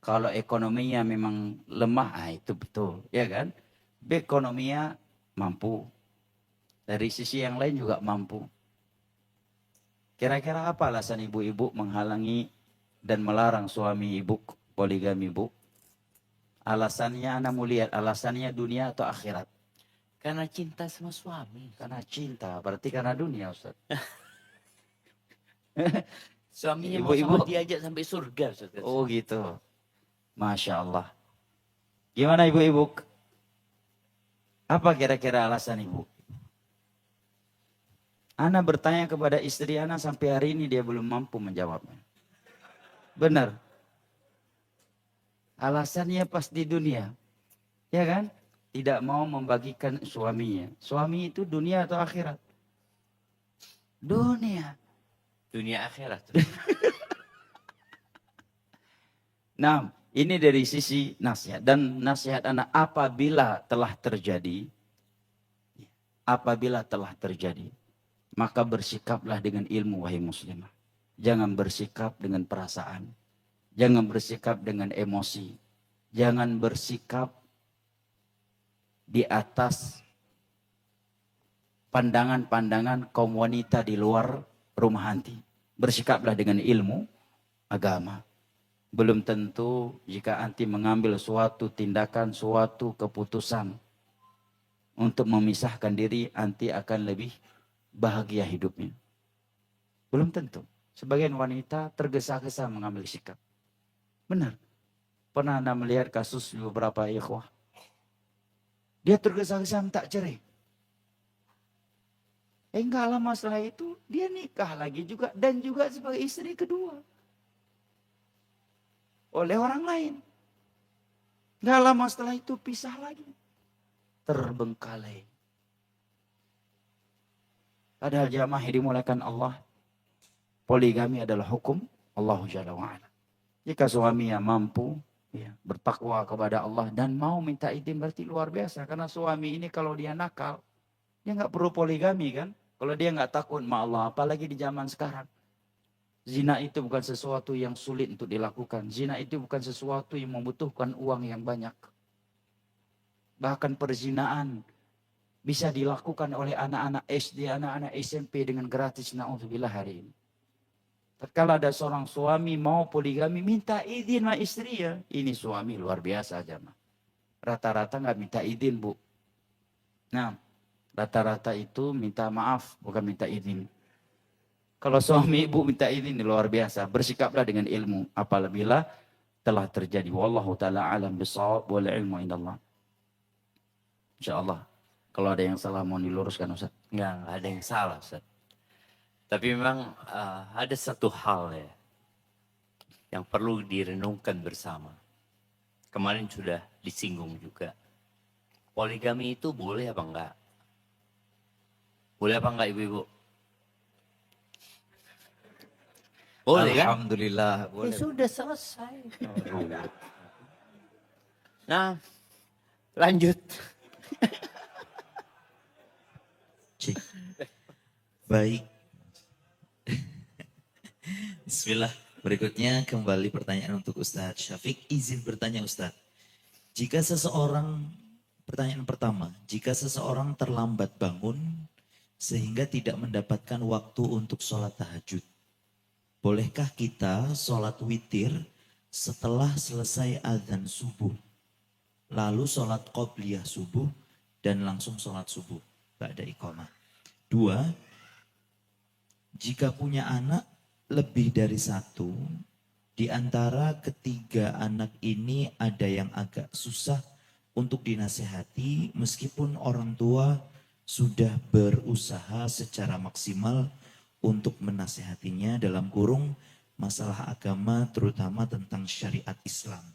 Kalau ekonominya memang lemah, itu betul, ya kan? Ekonominya mampu. Dari sisi yang lain juga mampu. Kira-kira apa alasan ibu-ibu menghalangi dan melarang suami ibu poligami, Bu? Alasannya Anda mau lihat, alasannya dunia atau akhirat? Karena cinta sama suami. Karena cinta, berarti karena dunia, Ustaz. Suaminya Ibu-ibu mau diajak sampai surga, Ustaz. Oh gitu. Masya Allah. Gimana ibu-ibu? Apa kira-kira alasan ibu? Ana bertanya kepada istri Ana sampai hari ini dia belum mampu menjawabnya. Benar. Alasannya pas di dunia. Ya kan? Tidak mau membagikan suaminya. Suami itu dunia atau akhirat? Dunia. Dunia akhirat. Nah, ini dari sisi nasihat. Dan nasihat anak apabila telah terjadi, maka bersikaplah dengan ilmu, wahai muslimah. Jangan bersikap dengan perasaan. Jangan bersikap dengan emosi. Jangan bersikap di atas pandangan-pandangan kaum wanita di luar rumah anti. Bersikaplah dengan ilmu agama. Belum tentu jika anti mengambil suatu tindakan, suatu keputusan untuk memisahkan diri, nanti akan lebih bahagia hidupnya. Belum tentu. Sebagian wanita tergesa-gesa mengambil sikap. Benar. Pernah Anda melihat kasus beberapa ikhwah. Dia tergesa-gesa minta cerai. Enggak lama setelah itu dia nikah lagi juga. Dan juga sebagai istri kedua. Oleh orang lain. Enggak lama setelah itu pisah lagi. Terbengkalai. Padahal jamaah yang dimuliakan Allah. Poligami adalah hukum Allah Jalla wa'ala. Jika suami yang mampu ya, bertakwa kepada Allah dan mau minta izin berarti luar biasa. Karena suami ini kalau dia nakal, dia nggak perlu poligami kan. Kalau dia nggak takut sama Allah, apalagi di zaman sekarang. Zina itu bukan sesuatu yang sulit untuk dilakukan. Zina itu bukan sesuatu yang membutuhkan uang yang banyak. Bahkan perzinaan bisa dilakukan oleh anak-anak SD, anak-anak SMP dengan gratis. Na'udzubillah hari ini. Tatkala ada seorang suami mau poligami, minta izin sama istri ya. Ini suami luar biasa aja. Rata-rata nggak minta izin, Bu. Nah, rata-rata itu minta maaf, bukan minta izin. Kalau suami ibu minta izin, luar biasa. Bersikaplah dengan ilmu. Apabila telah terjadi. Wallahu ta'ala alam bisawab wal ilmu indallah. InsyaAllah. Kalau ada yang salah mau diluruskan, Ustaz. Enggak ada yang salah, Ustaz. Tapi memang ada satu hal ya yang perlu direnungkan bersama. Kemarin sudah disinggung juga. Poligami itu boleh apa enggak? Boleh apa enggak ibu-ibu? Boleh kan? Alhamdulillah. Ya Boleh. sudah selesai. Nah, lanjut. Cik. Baik. Bismillah. Berikutnya kembali pertanyaan untuk Ustadz Syafiq. Izin bertanya Ustadz. Jika seseorang, pertanyaan pertama. Jika seseorang terlambat bangun sehingga tidak mendapatkan waktu untuk sholat tahajud. Bolehkah kita sholat witir setelah selesai azan subuh? Lalu sholat qobliyah subuh dan langsung sholat subuh. Ba'da iqamah. 2. Jika punya anak lebih dari 1, di antara ketiga anak ini ada yang agak susah untuk dinasehati meskipun orang tua sudah berusaha secara maksimal untuk menasehatinya dalam kurung masalah agama terutama tentang syariat Islam.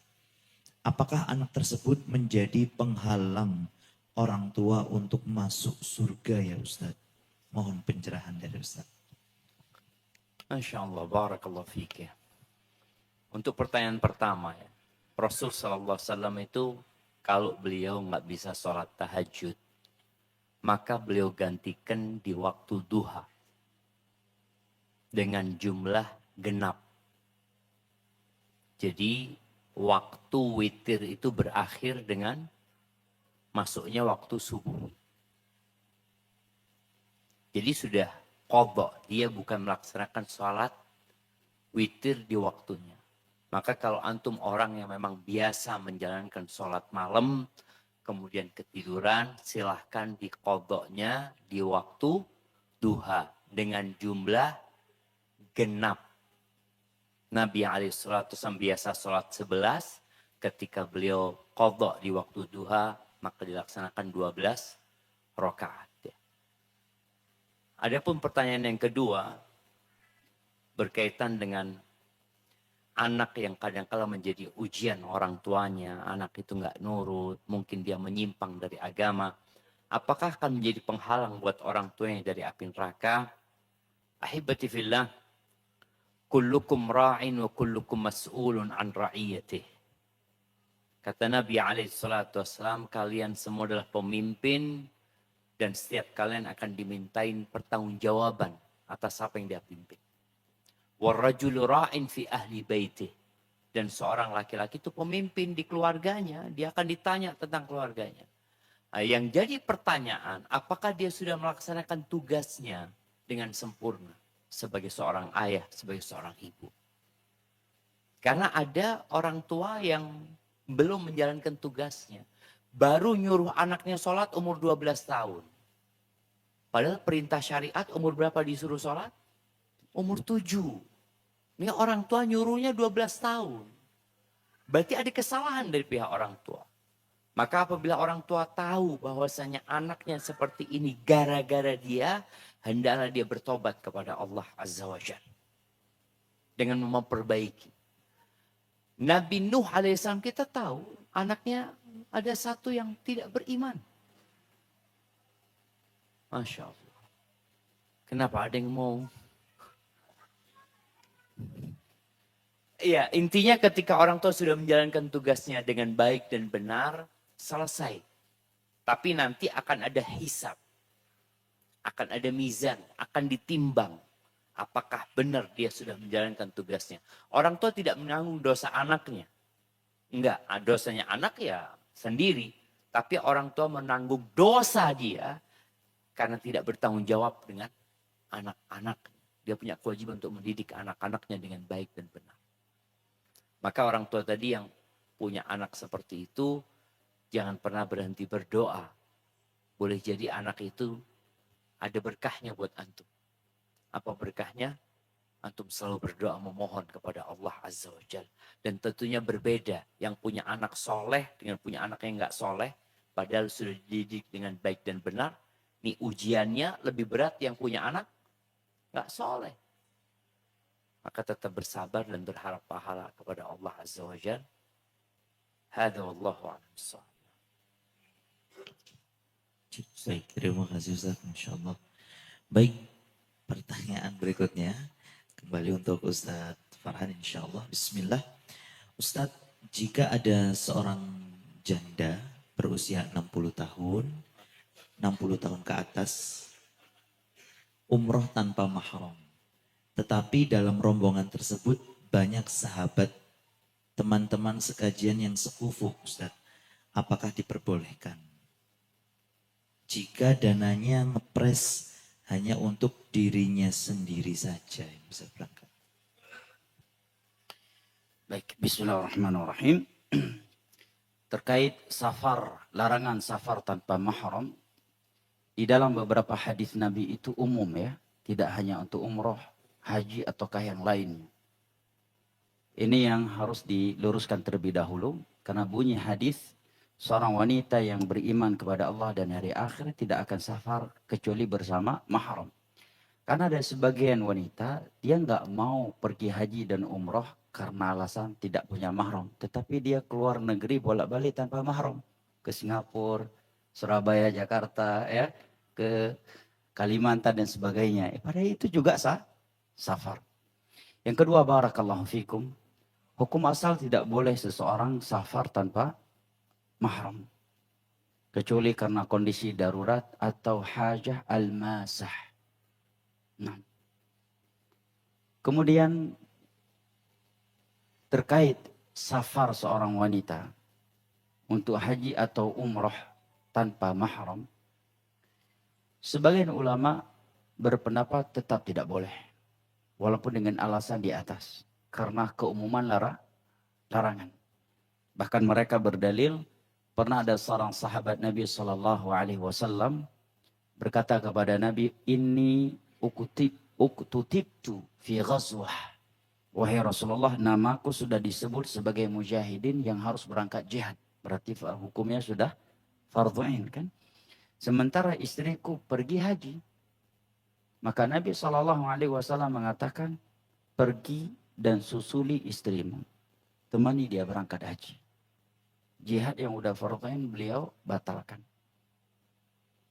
Apakah anak tersebut menjadi penghalang orang tua untuk masuk surga ya Ustadz? Mohon pencerahan dari Ustadz. Masya Allah, barakallahu fiqh. Untuk pertanyaan pertama ya, Rasul Sallallahu Alaihi Wasallam itu kalau beliau nggak bisa sholat tahajud, maka beliau gantikan di waktu duha dengan jumlah genap. Jadi waktu witir itu berakhir dengan masuknya waktu subuh. Jadi sudah qadha, dia bukan melaksanakan sholat witir di waktunya. Maka kalau antum orang yang memang biasa menjalankan sholat malam, kemudian ketiduran, silahkan diqadhanya di waktu duha dengan jumlah genap. Nabi SAW biasa sholat 11, ketika beliau qadha di waktu duha, maka dilaksanakan 12 rakaat. Adapun pertanyaan yang kedua berkaitan dengan anak yang kadang-kala menjadi ujian orang tuanya, anak itu nggak nurut, mungkin dia menyimpang dari agama. Apakah akan menjadi penghalang buat orang tuanya dari api neraka? Ahibati fillah, kullukum ra'in wa kullukum mas'ulun an ra'iyatih. Kata Nabi SAW, kalian semua adalah pemimpin dan setiap kalian akan dimintain pertanggungjawaban atas apa yang dia pimpin. Warrajulu ra'in fi ahli baitih. Dan seorang laki-laki itu pemimpin di keluarganya, dia akan ditanya tentang keluarganya. Nah, yang jadi pertanyaan, apakah dia sudah melaksanakan tugasnya dengan sempurna sebagai seorang ayah, sebagai seorang ibu? Karena ada orang tua yang belum menjalankan tugasnya, baru nyuruh anaknya sholat umur 12 tahun. Padahal perintah syariat umur berapa disuruh sholat? Umur 7. Ini orang tua nyuruhnya 12 tahun. Berarti ada kesalahan dari pihak orang tua. Maka apabila orang tua tahu bahwasanya anaknya seperti ini gara-gara dia, hendaklah dia bertobat kepada Allah Azza wa Jalla. Dengan memperbaiki. Nabi Nuh alaihissalam kita tahu anaknya ada satu yang tidak beriman. Masya Allah. Kenapa ada yang mau? Iya, intinya ketika orang tua sudah menjalankan tugasnya dengan baik dan benar, selesai. Tapi nanti akan ada hisab. Akan ada mizan, akan ditimbang. Apakah benar dia sudah menjalankan tugasnya. Orang tua tidak menanggung dosa anaknya. Enggak, dosanya anak ya sendiri. Tapi orang tua menanggung dosa dia karena tidak bertanggung jawab dengan anak-anak. Dia punya kewajiban untuk mendidik anak-anaknya dengan baik dan benar. Maka orang tua tadi yang punya anak seperti itu, jangan pernah berhenti berdoa. Boleh jadi anak itu ada berkahnya buat antum. Apa berkahnya? Antum selalu berdoa memohon kepada Allah Azza wa Jalla. Dan tentunya berbeda. Yang punya anak soleh dengan punya anak yang nggak soleh. Padahal sudah dididik dengan baik dan benar. Ini ujiannya lebih berat yang punya anak nggak soleh. Maka tetap bersabar dan berharap pahala kepada Allah Azza wa Jalla. Hadza wallahu a'lam bissawab. Baik, terima kasih Ustaz, Masya Allah. Baik, pertanyaan berikutnya. Kembali untuk Ustaz Farhan insya Allah. Bismillah. Ustaz, jika ada seorang janda berusia 60 tahun, 60 tahun ke atas, umroh tanpa mahram. Tetapi dalam rombongan tersebut banyak sahabat, teman-teman sekajian yang sekufu Ustaz. Apakah diperbolehkan? Jika dananya ngepres hanya untuk dirinya sendiri saja yang bisa berangkat. Baik, bismillahirrahmanirrahim. Terkait safar, larangan safar tanpa mahram, di dalam beberapa hadis Nabi itu umum ya, tidak hanya untuk umroh, haji ataukah yang lainnya. Ini yang harus diluruskan terlebih dahulu, karena bunyi hadis seorang wanita yang beriman kepada Allah dan hari akhir tidak akan safar kecuali bersama mahram. Karena ada sebagian wanita, dia nggak mau pergi haji dan umroh karena alasan tidak punya mahram. Tetapi dia keluar negeri bolak-balik tanpa mahram. Ke Singapura, Surabaya, Jakarta, ya, ke Kalimantan dan sebagainya. Pada itu juga safar. Yang kedua, barakallahu fikum. Hukum asal tidak boleh seseorang safar tanpa mahram. Kecuali karena kondisi darurat atau hajah al-masah. Nah. Kemudian terkait safar seorang wanita untuk haji atau umrah tanpa mahram, sebagian ulama berpendapat tetap tidak boleh. Walaupun dengan alasan di atas. Karena keumuman larangan. Bahkan mereka berdalil, pernah ada seorang sahabat Nabi SAW berkata kepada Nabi, "Inni uktutibtu fi ghazwah." Wahai Rasulullah, namaku sudah disebut sebagai mujahidin yang harus berangkat jihad. Berarti hukumnya sudah fardhu ain kan? Sementara istriku pergi haji. Maka Nabi SAW mengatakan, pergi dan susuli istrimu. Temani dia berangkat haji. Jihad yang udah fardhu ain beliau batalkan.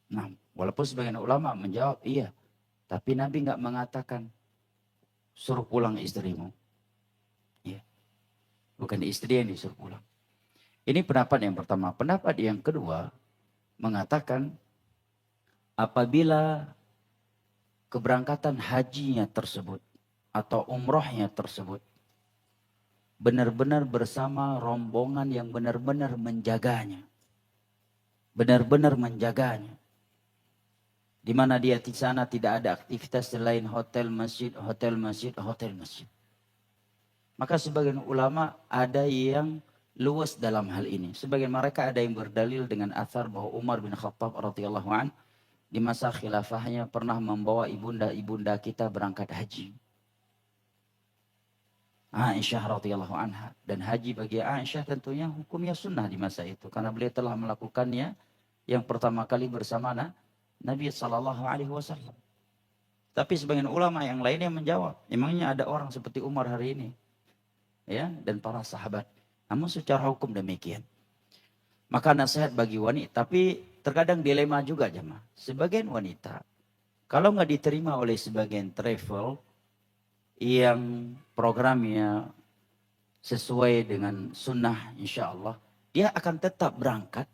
Nah, walaupun sebagian ulama menjawab iya, tapi Nabi nggak mengatakan suruh pulang istrimu. Ya. Bukan istri yang disuruh pulang. Ini pendapat yang pertama. Pendapat yang kedua mengatakan apabila keberangkatan hajinya tersebut atau umrohnya tersebut benar-benar bersama rombongan yang benar-benar menjaganya. Benar-benar menjaganya. Di mana dia di sana tidak ada aktivitas selain hotel, masjid, hotel, masjid, hotel, masjid. Maka sebagian ulama ada yang luas dalam hal ini. Sebagian mereka ada yang berdalil dengan athar bahwa Umar bin Khattab radhiyallahu an di masa khilafahnya pernah membawa ibunda-ibunda kita berangkat haji. Aisyah radhiyallahu anha, dan haji bagi Aisyah tentunya hukumnya sunnah di masa itu karena beliau telah melakukannya yang pertama kali bersama Nabi sallallahu alaihi wasallam. Tapi sebagian ulama yang lainnya menjawab, emangnya ada orang seperti Umar hari ini? Ya, dan para sahabat. Namun secara hukum demikian. Maka nasihat bagi wanita, tapi terkadang dilema juga jemaah. Sebagian wanita, kalau nggak diterima oleh sebagian travel yang programnya sesuai dengan sunnah insya Allah, dia akan tetap berangkat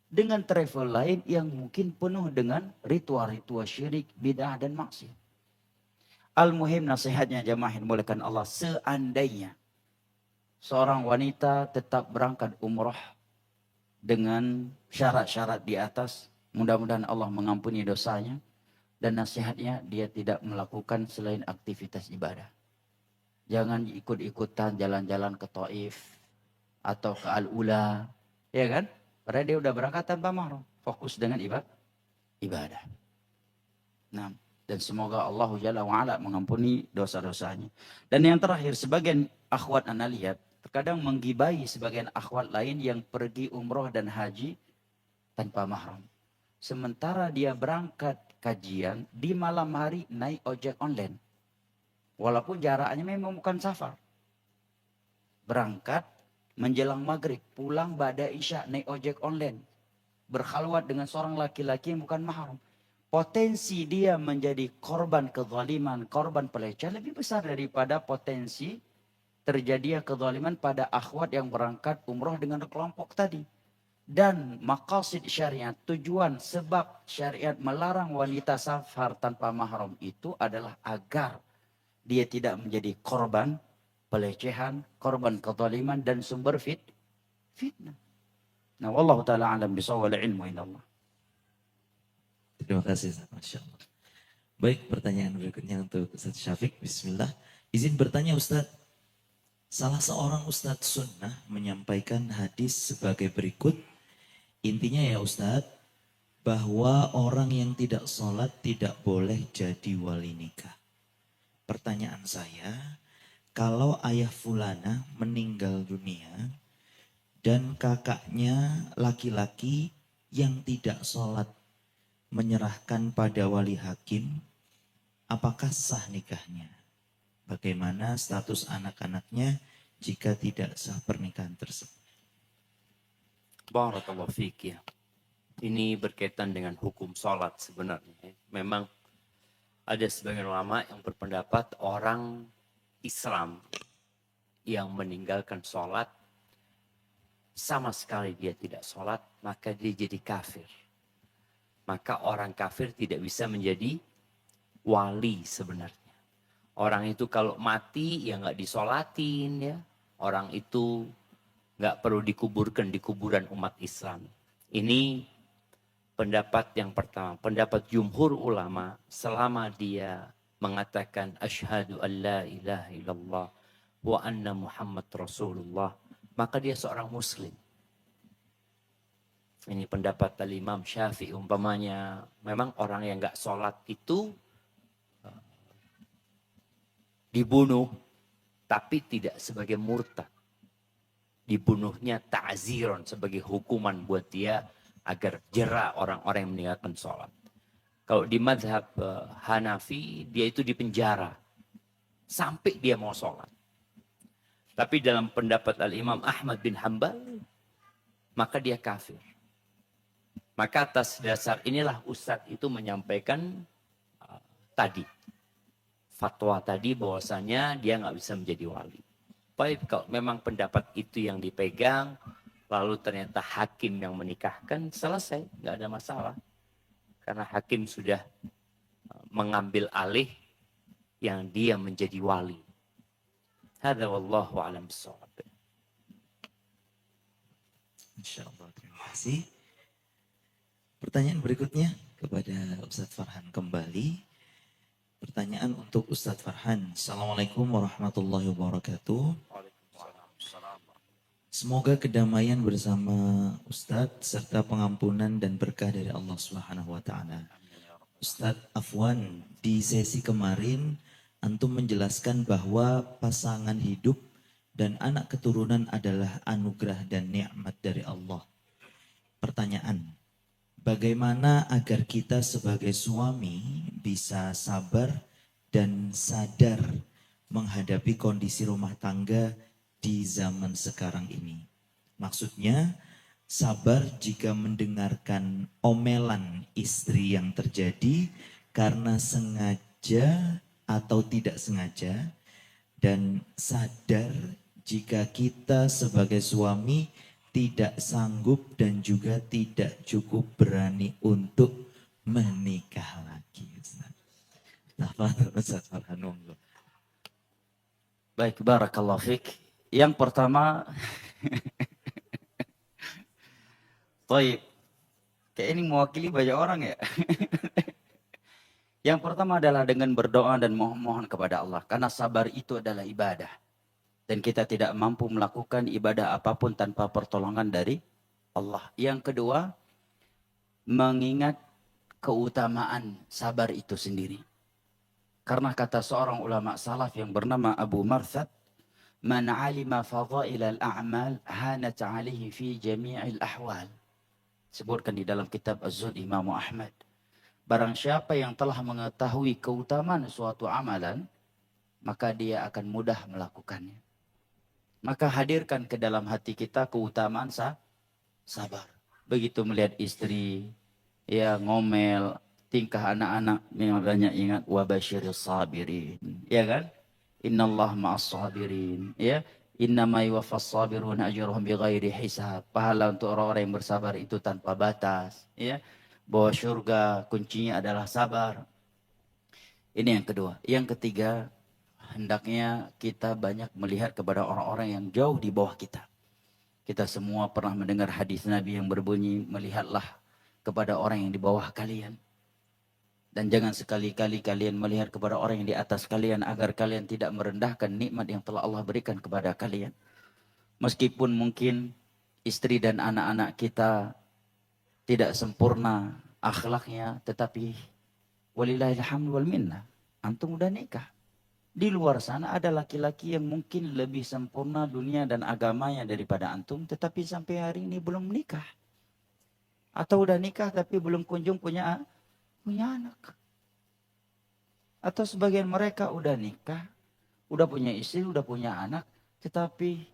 dengan travel lain yang mungkin penuh dengan ritual-ritual syirik, bid'ah dan maksiat. Al-muhim nasihatnya jemaah yang dimuliakan Allah, seandainya seorang wanita tetap berangkat umrah dengan syarat-syarat di atas, mudah-mudahan Allah mengampuni dosanya, dan nasihatnya dia tidak melakukan selain aktivitas ibadah. Jangan ikut-ikutan jalan-jalan ke Taif atau ke Al-Ula, ya kan? Padahal dia udah berangkat tanpa mahram, fokus dengan ibadah. Nah, dan semoga Allah Jalla wa'ala mengampuni dosa-dosanya. Dan yang terakhir, sebagian akhwat ana lihat terkadang menggibahi sebagian akhwat lain yang pergi umroh dan haji tanpa mahram. Sementara dia berangkat kajian di malam hari naik ojek online. Walaupun jaraknya memang bukan safar. Berangkat menjelang maghrib, pulang ba'da isya naik ojek online. Berkhalwat dengan seorang laki-laki yang bukan mahram. Potensi dia menjadi korban kezaliman, korban pelecehan lebih besar daripada potensi terjadinya kezaliman pada akhwat yang berangkat umroh dengan kelompok tadi. Dan maqasid syariat, tujuan sebab syariat melarang wanita safar tanpa mahram itu adalah agar dia tidak menjadi korban pelecehan, korban kezaliman dan sumber fitnah. Nah, wallahu taala alam bisawab, ilmu indallah. Terima kasih Ustaz, Masya Allah. Baik, pertanyaan berikutnya untuk Ustaz Syafiq. Bismillah. Izin bertanya Ustaz, salah seorang Ustaz sunnah menyampaikan hadis sebagai berikut. Intinya ya Ustaz, bahwa orang yang tidak sholat tidak boleh jadi wali nikah. Pertanyaan saya, kalau ayah fulana meninggal dunia dan kakaknya laki-laki yang tidak sholat menyerahkan pada wali hakim, apakah sah nikahnya? Bagaimana status anak-anaknya jika tidak sah pernikahan tersebut? Barakallahu fiik ya. Ini berkaitan dengan hukum sholat sebenarnya. Memang ada sebagian ulama yang berpendapat orang Islam yang meninggalkan sholat, sama sekali dia tidak sholat, maka dia jadi kafir. Maka orang kafir tidak bisa menjadi wali sebenarnya. Orang itu kalau mati ya nggak disolatin ya. Orang itu nggak perlu dikuburkan di kuburan umat Islam. Ini pendapat yang pertama, pendapat jumhur ulama, selama dia mengatakan asyhadu an la ilaha illallah wa anna Muhammad Rasulullah, maka dia seorang muslim. Ini pendapat Imam Syafi'i umpamanya, memang orang yang nggak sholat itu dibunuh, tapi tidak sebagai murtad. Dibunuhnya ta'ziron sebagai hukuman buat dia, agar jera orang-orang yang meninggalkan sholat. Kalau di mazhab Hanafi, dia itu dipenjara sampai dia mau sholat. Tapi dalam pendapat Al-Imam Ahmad bin Hanbal, maka dia kafir. Maka atas dasar inilah Ustadz itu menyampaikan tadi. Fatwa tadi bahwasanya dia nggak bisa menjadi wali. Baik, kalau memang pendapat itu yang dipegang, lalu ternyata hakim yang menikahkan, selesai, nggak ada masalah. Karena hakim sudah mengambil alih yang dia menjadi wali. Hadza wallahu a'lam bissawab. Insyaallah, terima kasih. Pertanyaan berikutnya kepada Ustadz Farhan kembali. Pertanyaan untuk Ustadz Farhan. Assalamualaikum warahmatullahi wabarakatuh. Semoga kedamaian bersama Ustadz serta pengampunan dan berkah dari Allah Subhanahu wa taala. Ustadz Afwan, di sesi kemarin antum menjelaskan bahwa pasangan hidup dan anak keturunan adalah anugerah dan nikmat dari Allah. Pertanyaan, bagaimana agar kita sebagai suami bisa sabar dan sadar menghadapi kondisi rumah tangga di zaman sekarang ini? Maksudnya, sabar jika mendengarkan omelan istri yang terjadi karena sengaja atau tidak sengaja, dan sadar jika kita sebagai suami tidak sanggup dan juga tidak cukup berani untuk menikah lagi. Ustaz Farhan, monggo. Baik, barakallahu fik. Yang pertama, Taib. Kayak ini mewakili banyak orang ya. Yang pertama adalah dengan berdoa dan mohon kepada Allah. Karena sabar itu adalah ibadah. Dan kita tidak mampu melakukan ibadah apapun tanpa pertolongan dari Allah. Yang kedua, mengingat keutamaan sabar itu sendiri. Karena kata seorang ulama salaf yang bernama Abu Marthad, "Man 'alima fadhailal a'mal hanat 'alaihi fi jami'il ahwal." Sebutkan di dalam kitab Az-Zuhd Imam Ahmad. Barang siapa yang telah mengetahui keutamaan suatu amalan, maka dia akan mudah melakukannya. Maka hadirkan ke dalam hati kita keutamaan sabar. Begitu melihat istri, ya ngomel, tingkah anak-anak, memang banyak ingat wabasyiris sabirin, ya kan? Innallah ma'as sabirin, ya. Innama yuwaffas sabiruna ajruhum bighairi hisab. Pahala untuk orang-orang yang bersabar itu tanpa batas, ya. Bahwa surga kuncinya adalah sabar. Ini yang kedua. Yang ketiga, hendaknya kita banyak melihat kepada orang-orang yang jauh di bawah kita. Kita semua pernah mendengar hadis Nabi yang berbunyi, melihatlah kepada orang yang di bawah kalian. Dan jangan sekali-kali kalian melihat kepada orang yang di atas kalian agar kalian tidak merendahkan nikmat yang telah Allah berikan kepada kalian. Meskipun mungkin istri dan anak-anak kita tidak sempurna akhlaknya, tetapi walillahilhamd wal minnah, antum udah nikah. Di luar sana ada laki-laki yang mungkin lebih sempurna dunia dan agamanya daripada antum, tetapi sampai hari ini belum menikah. Atau udah nikah tapi belum kunjung punya anak. Atau sebagian mereka udah nikah, udah punya istri, udah punya anak, tetapi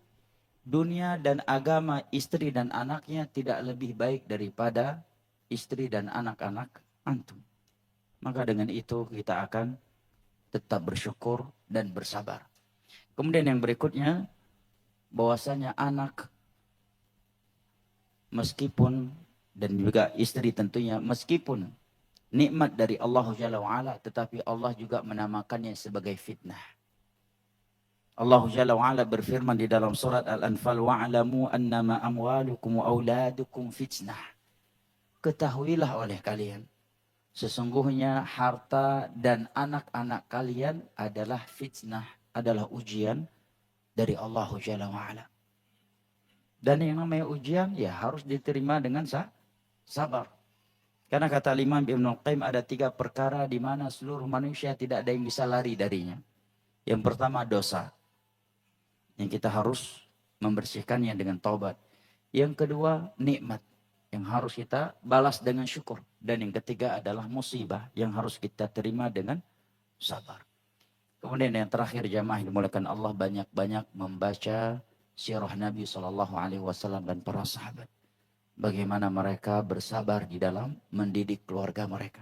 dunia dan agama istri dan anaknya tidak lebih baik daripada istri dan anak-anak antum. Maka dengan itu kita akan tetap bersyukur dan bersabar. Kemudian yang berikutnya, bahwasanya anak meskipun dan juga istri tentunya meskipun nikmat dari Allah Jalla wa'ala, tetapi Allah juga menamakannya sebagai fitnah. Allah Jalla wa'ala berfirman di dalam surat Al-Anfal, wa'alamu annama amwalukum wa auladukum fitnah. Ketahuilah oleh kalian, sesungguhnya harta dan anak-anak kalian adalah fitnah, adalah ujian dari Allah Jalla wa'ala. Dan yang namanya ujian ya harus diterima dengan sabar. Karena kata Imam Ibnu Qayyim ada 3 perkara di mana seluruh manusia tidak ada yang bisa lari darinya. Yang pertama dosa, yang kita harus membersihkannya dengan taubat. Yang kedua nikmat, yang harus kita balas dengan syukur. Dan yang ketiga adalah musibah, yang harus kita terima dengan sabar. Kemudian yang terakhir jamaah yang dimuliakan Allah, banyak-banyak membaca sirah Nabi SAW dan para sahabat. Bagaimana mereka bersabar di dalam mendidik keluarga mereka.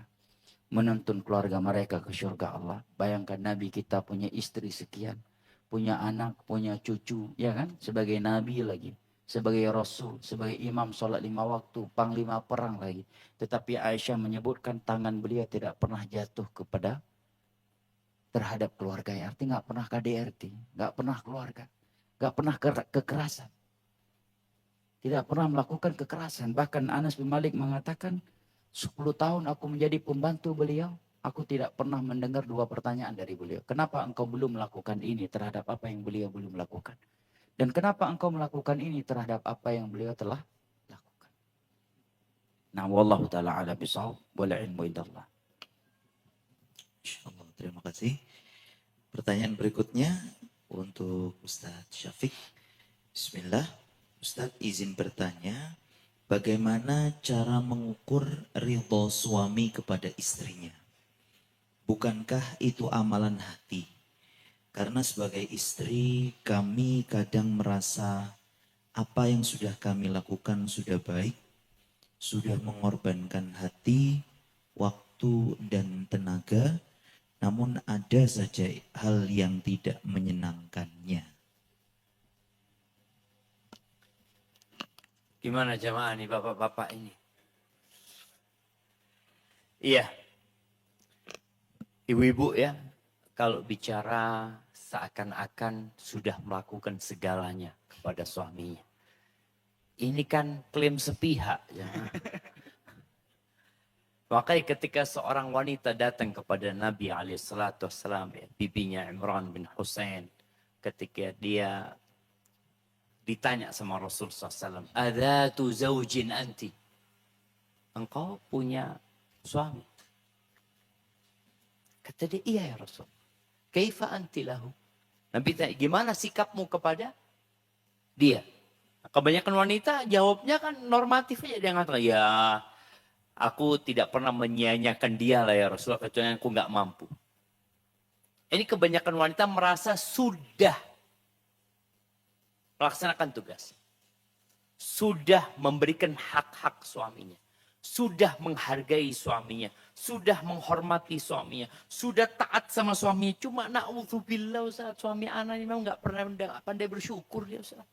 Menuntun keluarga mereka ke surga Allah. Bayangkan Nabi kita punya istri sekian. Punya anak, punya cucu. Ya kan? Sebagai Nabi lagi. Sebagai Rasul. Sebagai imam sholat 5 waktu. Panglima perang lagi. Tetapi Aisyah menyebutkan tangan beliau tidak pernah jatuh kepada terhadap keluarga. Artinya gak pernah KDRT. Gak pernah keluarga. Gak pernah kekerasan. Tidak pernah melakukan kekerasan. Bahkan Anas bin Malik mengatakan, 10 tahun aku menjadi pembantu beliau, aku tidak pernah mendengar 2 pertanyaan dari beliau. Kenapa engkau belum melakukan ini terhadap apa yang beliau belum lakukan? Dan kenapa engkau melakukan ini terhadap apa yang beliau telah lakukan? Nah, wallahu ta'ala ala bisawab, wal ilmu indallah. Insyaallah, terima kasih. Pertanyaan berikutnya untuk Ustadz Syafiq. Bismillah. Ustadz izin bertanya, bagaimana cara mengukur ridho suami kepada istrinya? Bukankah itu amalan hati? Karena sebagai istri kami kadang merasa apa yang sudah kami lakukan sudah baik, sudah mengorbankan hati, waktu dan tenaga, namun ada saja hal yang tidak menyenangkannya. Gimana jamaah nih bapak-bapak ini? Iya. Ibu-ibu ya, kalau bicara seakan-akan sudah melakukan segalanya kepada suaminya. Ini kan klaim sepihak. Ya. Makanya ketika seorang wanita datang kepada Nabi SAW, ya, bibinya Imran bin Husain, ketika dia ditanya sama Rasul SAW, "Adatu zawjin anti?" Engkau punya suami? Kata dia, iya ya Rasul. Kaifa anti lahu? Nabi tanya, gimana sikapmu kepada dia? Kebanyakan wanita jawabnya kan normatif aja. Dia ngatakan, ya aku tidak pernah menyia-nyiakan dia lah ya Rasulullah, kecuali aku nggak mampu. Ini kebanyakan wanita merasa sudah melaksanakan tugas. Sudah memberikan hak-hak suaminya. Sudah menghargai suaminya. Sudah menghormati suaminya. Sudah taat sama suaminya. Cuma na'udzubillah Ustaz. Suami anak ini memang nggak pernah pandai bersyukur dia Ustaz.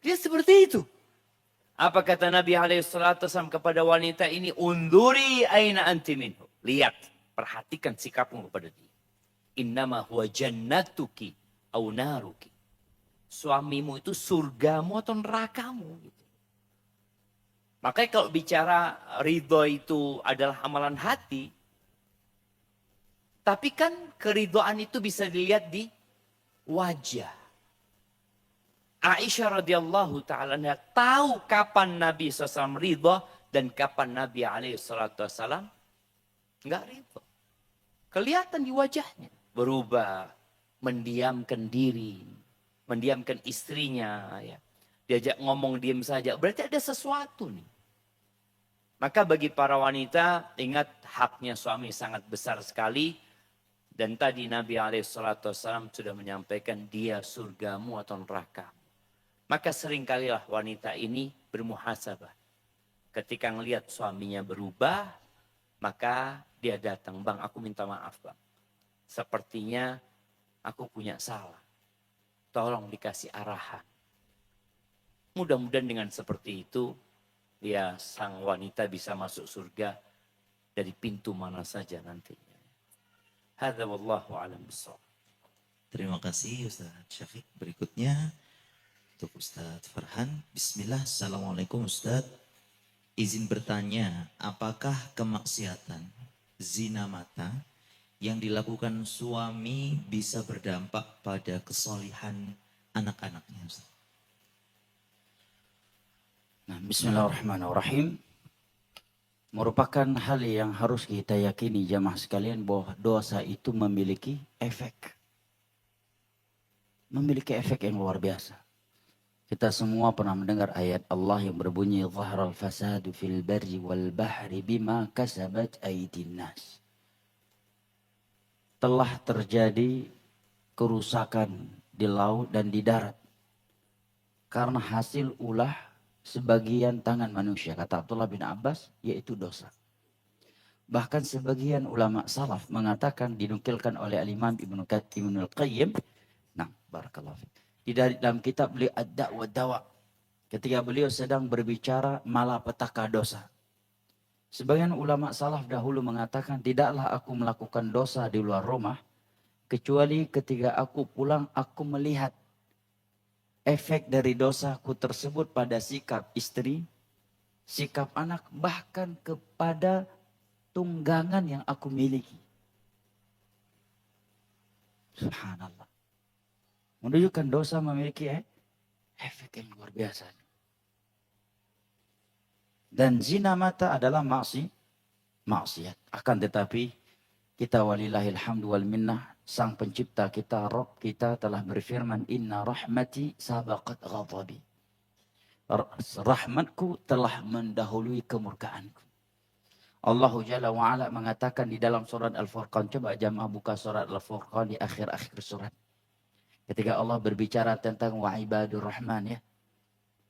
Dia seperti itu. Apa kata Nabi SAW kepada wanita ini? Unduri aina anti minhu. Lihat, perhatikan sikapmu kepada dia. Innama huwa jannatuki au naruki. Suamimu itu surgamu atau nerakamu. Gitu. Makanya kalau bicara ridho itu adalah amalan hati. Tapi kan keridhaan itu bisa dilihat di wajah. Aisyah radhiyallahu ta'ala tahu kapan Nabi SAW ridho dan kapan Nabi SAW enggak ridho. Kelihatan di wajahnya. Berubah, mendiamkan diri, mendiamkan istrinya. Ya. Diajak ngomong diam saja. Berarti ada sesuatu nih. Maka bagi para wanita, ingat haknya suami sangat besar sekali. Dan tadi Nabi SAW sudah menyampaikan dia surgamu atau nerakamu. Maka seringkalilah wanita ini bermuhasabah. Ketika ngelihat suaminya berubah, maka dia datang, bang aku minta maaf bang. Sepertinya aku punya salah. Tolong dikasih arahan. Mudah-mudahan dengan seperti itu, ya sang wanita bisa masuk surga dari pintu mana saja nantinya. Hadza wallahu a'lam bishawab. Terima kasih Ustaz Syafiq. Berikutnya untuk Ustaz Farhan. Bismillah. Assalamualaikum Ustaz. Izin bertanya, apakah kemaksiatan zina mata yang dilakukan suami bisa berdampak pada kesolihan anak-anaknya Ustaz? Nah, bismillahirrahmanirrahim. Merupakan hal yang harus kita yakini jamaah sekalian bahwa dosa itu memiliki efek. Memiliki efek yang luar biasa. Kita semua pernah mendengar ayat Allah yang berbunyi Zaharal fasadu fil barri wal bahri bima kasabat aydin nas. Telah terjadi kerusakan di laut dan di darat karena hasil ulah sebagian tangan manusia, kata Abdullah bin Abbas, yaitu dosa. Bahkan sebagian ulama salaf mengatakan, dinukilkan oleh Al-Imam Ibnul Qayyim, nah barakallahu fiik, di dalam kitab beliau Ad-Da' wa Dawa, ketika beliau sedang berbicara malapetaka dosa. Sebagian ulama salaf dahulu mengatakan, tidaklah aku melakukan dosa di luar rumah kecuali ketika aku pulang aku melihat efek dari dosaku tersebut pada sikap istri, sikap anak, bahkan kepada tunggangan yang aku miliki. Subhanallah. Menunjukkan dosa memiliki efek yang luar biasa. Dan zina mata adalah maksiat. Akan tetapi kita walillahil hamdu wal minnah, sang pencipta kita, Rabb kita telah berfirman, inna rahmati sabaqat ghadabi. Rahmatku telah mendahului kemurkaanku. Allah Jalla wa'ala mengatakan di dalam surat Al-Furqan. Coba jamaah buka surat Al-Furqan di akhir-akhir surat. Ketika Allah berbicara tentang wa'ibadur rahman ya.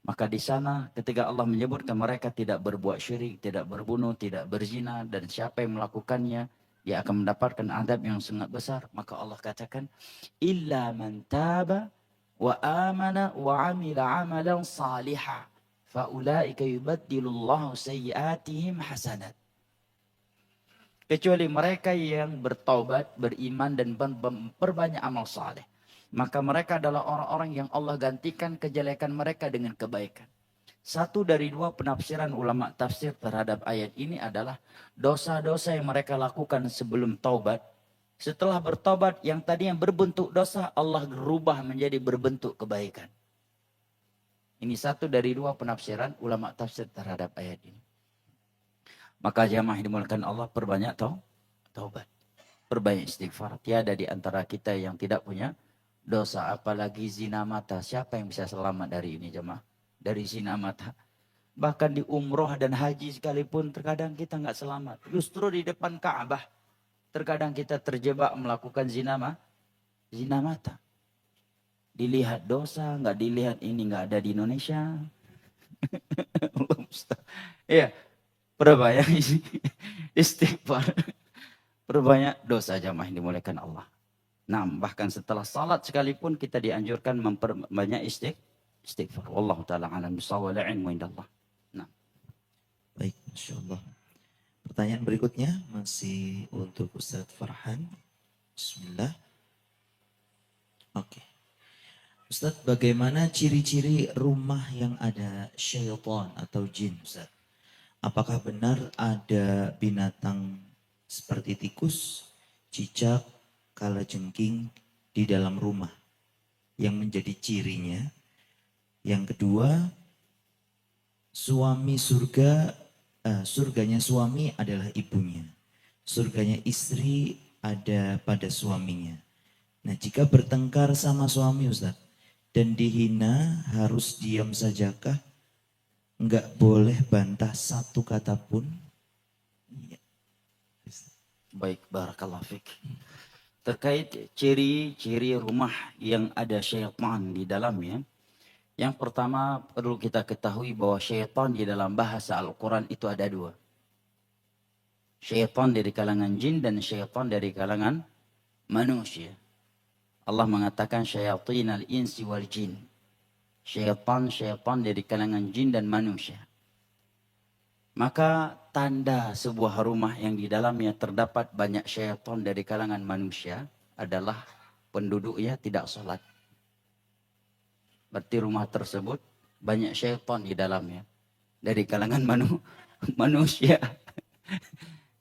Maka di sana ketika Allah menyebutkan mereka tidak berbuat syirik, tidak berbunuh, tidak berzina. Dan siapa yang melakukannya, dia akan mendapatkan adab yang sangat besar. Maka Allah katakan, illa man taba wa amana wa amila amalan salihah. Faulaika yubaddilullahu sayyiatihim hasanat. Kecuali mereka yang bertaubat, beriman dan memperbanyak amal saleh. Maka mereka adalah orang-orang yang Allah gantikan kejelekan mereka dengan kebaikan. Satu dari dua penafsiran ulama tafsir terhadap ayat ini adalah dosa-dosa yang mereka lakukan sebelum taubat. Setelah bertobat yang tadi yang berbentuk dosa, Allah rubah menjadi berbentuk kebaikan. Ini satu dari dua penafsiran ulama tafsir terhadap ayat ini. Maka jamaah dimulakan Allah, perbanyak taubat. Perbanyak istighfar. Tiada di antara kita yang tidak punya dosa, apalagi zina mata. Siapa yang bisa selamat dari ini jemaah? Dari zina mata. Bahkan di umroh dan haji sekalipun terkadang kita nggak selamat. Justru di depan Ka'bah terkadang kita terjebak melakukan zina mata. Dilihat dosa, nggak dilihat ini nggak ada di Indonesia. Iya, perbanyak istighfar. Perbanyak dosa jamaah yang dimuliakan Allah. Nah, bahkan setelah salat sekalipun kita dianjurkan memperbanyak istighfar. Wallahu ta'ala alam bisawab wal ilmu indallah. Nah. Baik, Masya Allah. Pertanyaan berikutnya masih untuk Ustadz Farhan. Bismillah. Oke. Ustadz, bagaimana ciri-ciri rumah yang ada syaitan atau jin, Ustadz? Apakah benar ada binatang seperti tikus, cicak, kalajengking di dalam rumah yang menjadi cirinya? Yang kedua, surganya suami adalah ibunya. Surganya istri ada pada suaminya. Nah, jika bertengkar sama suami Ustaz dan dihina, harus diam sajakah? Enggak boleh bantah satu kata pun? Ya. Baik, barakallahu fiik. Terkait ciri-ciri rumah yang ada syaitan di dalamnya. Yang pertama perlu kita ketahui bahwa syaitan di dalam bahasa Al-Quran itu ada dua. Syaitan dari kalangan jin dan syaitan dari kalangan manusia. Allah mengatakan syayatinal insi wal jin. Syaitan dari kalangan jin dan manusia. Maka tanda sebuah rumah yang di dalamnya terdapat banyak syaitan dari kalangan manusia adalah penduduknya tidak sholat. Berarti rumah tersebut banyak syaitan di dalamnya. Dari kalangan manusia.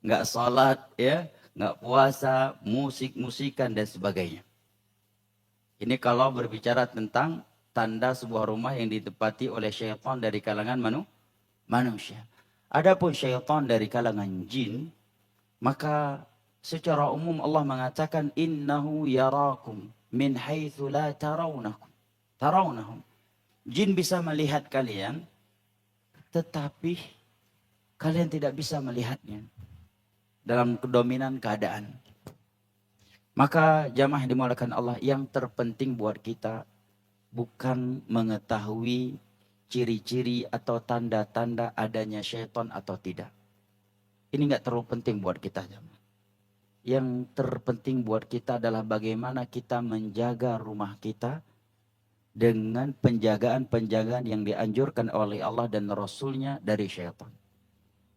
Nggak sholat, ya, nggak puasa, musik-musikan dan sebagainya. Ini kalau berbicara tentang tanda sebuah rumah yang ditempati oleh syaitan dari kalangan manusia. Adapun syaitan dari kalangan jin, maka secara umum Allah mengatakan innahu yarakum min haitsu la tarawnahum. Jin bisa melihat kalian, tetapi kalian tidak bisa melihatnya dalam kedominan keadaan. Maka jamaah yang dimuliakan Allah, yang terpenting buat kita bukan mengetahui ciri-ciri atau tanda-tanda adanya syaitan atau tidak. Ini enggak terlalu penting buat kita jamaah. Yang terpenting buat kita adalah bagaimana kita menjaga rumah kita dengan penjagaan-penjagaan yang dianjurkan oleh Allah dan Rasulnya dari syaitan.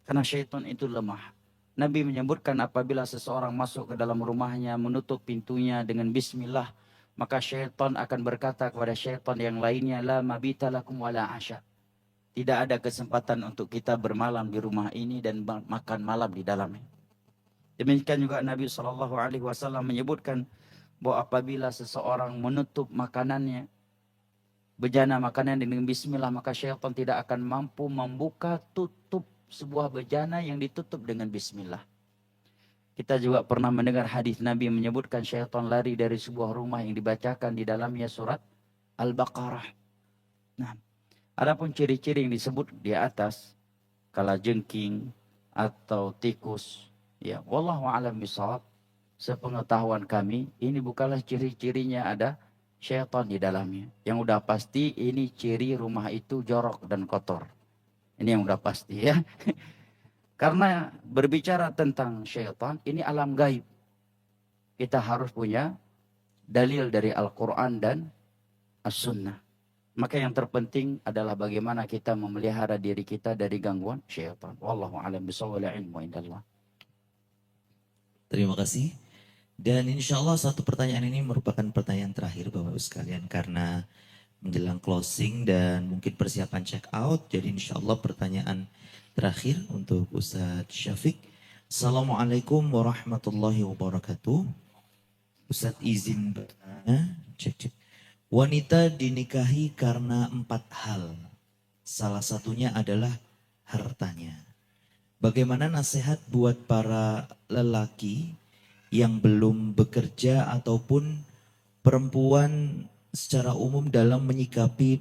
Karena syaitan itu lemah. Nabi menyebutkan apabila seseorang masuk ke dalam rumahnya, menutup pintunya dengan bismillah, maka syaitan akan berkata kepada syaitan yang lainnya, la mabita lakum wala asya. Tidak ada kesempatan untuk kita bermalam di rumah ini dan makan malam di dalamnya. Demikian juga Nabi SAW menyebutkan bahwa apabila seseorang menutup makanannya, bejana makanan dengan bismillah, maka syaitan tidak akan mampu membuka tutup sebuah bejana yang ditutup dengan bismillah. Kita juga pernah mendengar hadis Nabi menyebutkan syaitan lari dari sebuah rumah yang dibacakan di dalamnya surat Al-Baqarah. Nah, adapun ciri-ciri yang disebut di atas, kalajengking atau tikus, ya wallahu a'lam bishawab, sepengetahuan kami ini bukanlah ciri-cirinya ada syaitan di dalamnya. Yang udah pasti ini ciri rumah itu jorok dan kotor. Ini yang udah pasti ya. Karena berbicara tentang syaitan ini alam gaib. Kita harus punya dalil dari Al-Quran dan As-Sunnah. Maka yang terpenting adalah bagaimana kita memelihara diri kita dari gangguan syaitan. Wallahu a'lam bishawab, ilmu indallah. Terima kasih. Dan insya Allah satu pertanyaan ini merupakan pertanyaan terakhir Bapak Ibu sekalian karena menjelang closing dan mungkin persiapan check out. Jadi insya Allah pertanyaan terakhir untuk Ustadz Syafiq. Assalamualaikum warahmatullahi wabarakatuh. Ustadz izin bertanya. Cek. Wanita dinikahi karena 4 hal. Salah satunya adalah hartanya. Bagaimana nasihat buat para lelaki yang belum bekerja ataupun perempuan secara umum dalam menyikapi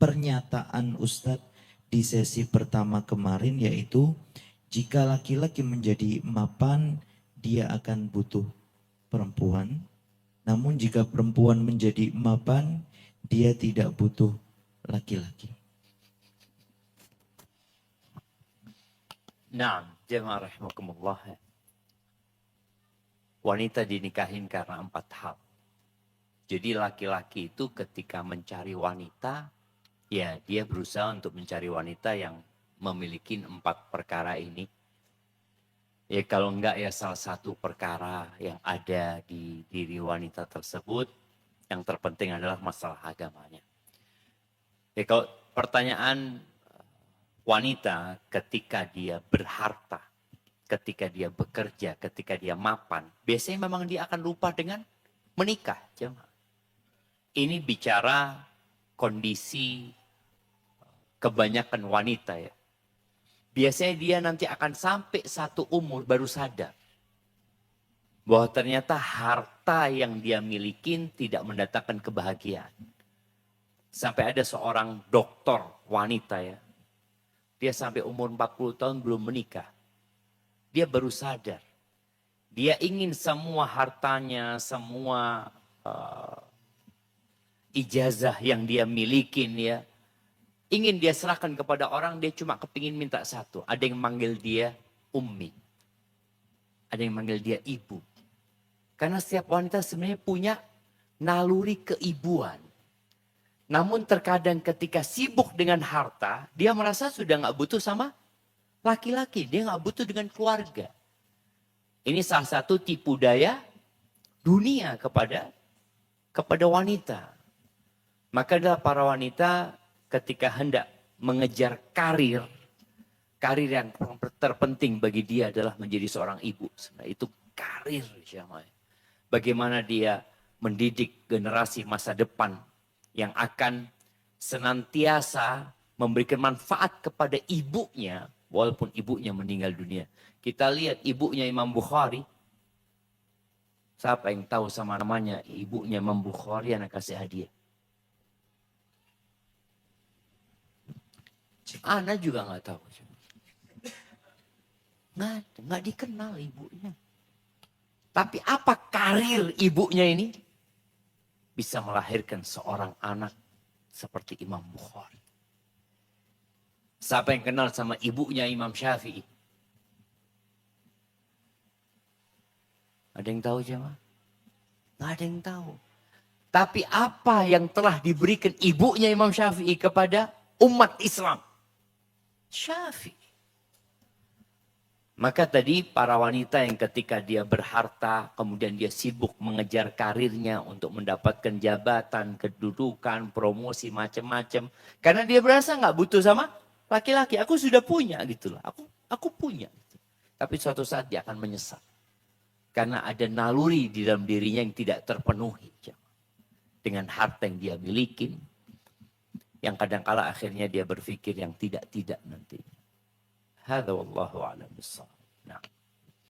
pernyataan Ustadz di sesi pertama kemarin, yaitu jika laki-laki menjadi mapan dia akan butuh perempuan, namun jika perempuan menjadi mapan dia tidak butuh laki-laki. Nah, jemaah rahimakumullah. Wanita dinikahin karena 4 hal. Jadi laki-laki itu ketika mencari wanita, ya dia berusaha untuk mencari wanita yang memiliki 4 perkara ini. Ya kalau enggak ya salah satu perkara yang ada di diri wanita tersebut, yang terpenting adalah masalah agamanya. Ya kalau pertanyaan wanita ketika dia berharta, ketika dia bekerja, ketika dia mapan, biasanya memang dia akan lupa dengan menikah. Ini bicara kondisi kebanyakan wanita ya. Biasanya dia nanti akan sampai satu umur baru sadar bahwa ternyata harta yang dia miliki tidak mendatangkan kebahagiaan. Sampai ada seorang dokter wanita ya. Dia sampai umur 40 tahun belum menikah. Dia baru sadar. Dia ingin semua hartanya, semua ijazah yang dia miliki ya, ingin dia serahkan kepada orang, dia cuma kepingin minta satu. Ada yang manggil dia ummi. Ada yang manggil dia ibu. Karena setiap wanita sebenarnya punya naluri keibuan. Namun terkadang ketika sibuk dengan harta, dia merasa sudah nggak butuh sama laki-laki. Dia nggak butuh dengan keluarga. Ini salah satu tipu daya dunia kepada wanita. Maka adalah para wanita ketika hendak mengejar karir yang terpenting bagi dia adalah menjadi seorang ibu. Sebenarnya itu karir. Bagaimana dia mendidik generasi masa depan yang akan senantiasa memberikan manfaat kepada ibunya walaupun ibunya meninggal dunia. Kita lihat ibunya Imam Bukhari. Siapa yang tahu sama namanya ibunya Imam Bukhari, anak kasih hadiah. Ana juga nggak tahu. Nggak dikenal ibunya. Tapi apa karir ibunya ini? Bisa melahirkan seorang anak seperti Imam Bukhari. Siapa yang kenal sama ibunya Imam Syafi'i? Ada yang tahu jemaah? Nggak ada yang tahu. Tapi apa yang telah diberikan ibunya Imam Syafi'i kepada umat Islam? Syafi'i. Maka tadi para wanita yang ketika dia berharta, kemudian dia sibuk mengejar karirnya untuk mendapatkan jabatan, kedudukan, promosi, macam-macam. Karena dia berasa nggak butuh sama laki-laki. Aku sudah punya gitu loh. Aku punya. Tapi suatu saat dia akan menyesal. Karena ada naluri di dalam dirinya yang tidak terpenuhi. Dengan harta yang dia miliki. Yang kadangkala akhirnya dia berpikir yang tidak-tidak nantinya. Hadza wallahu a'lam bissawab. Nah.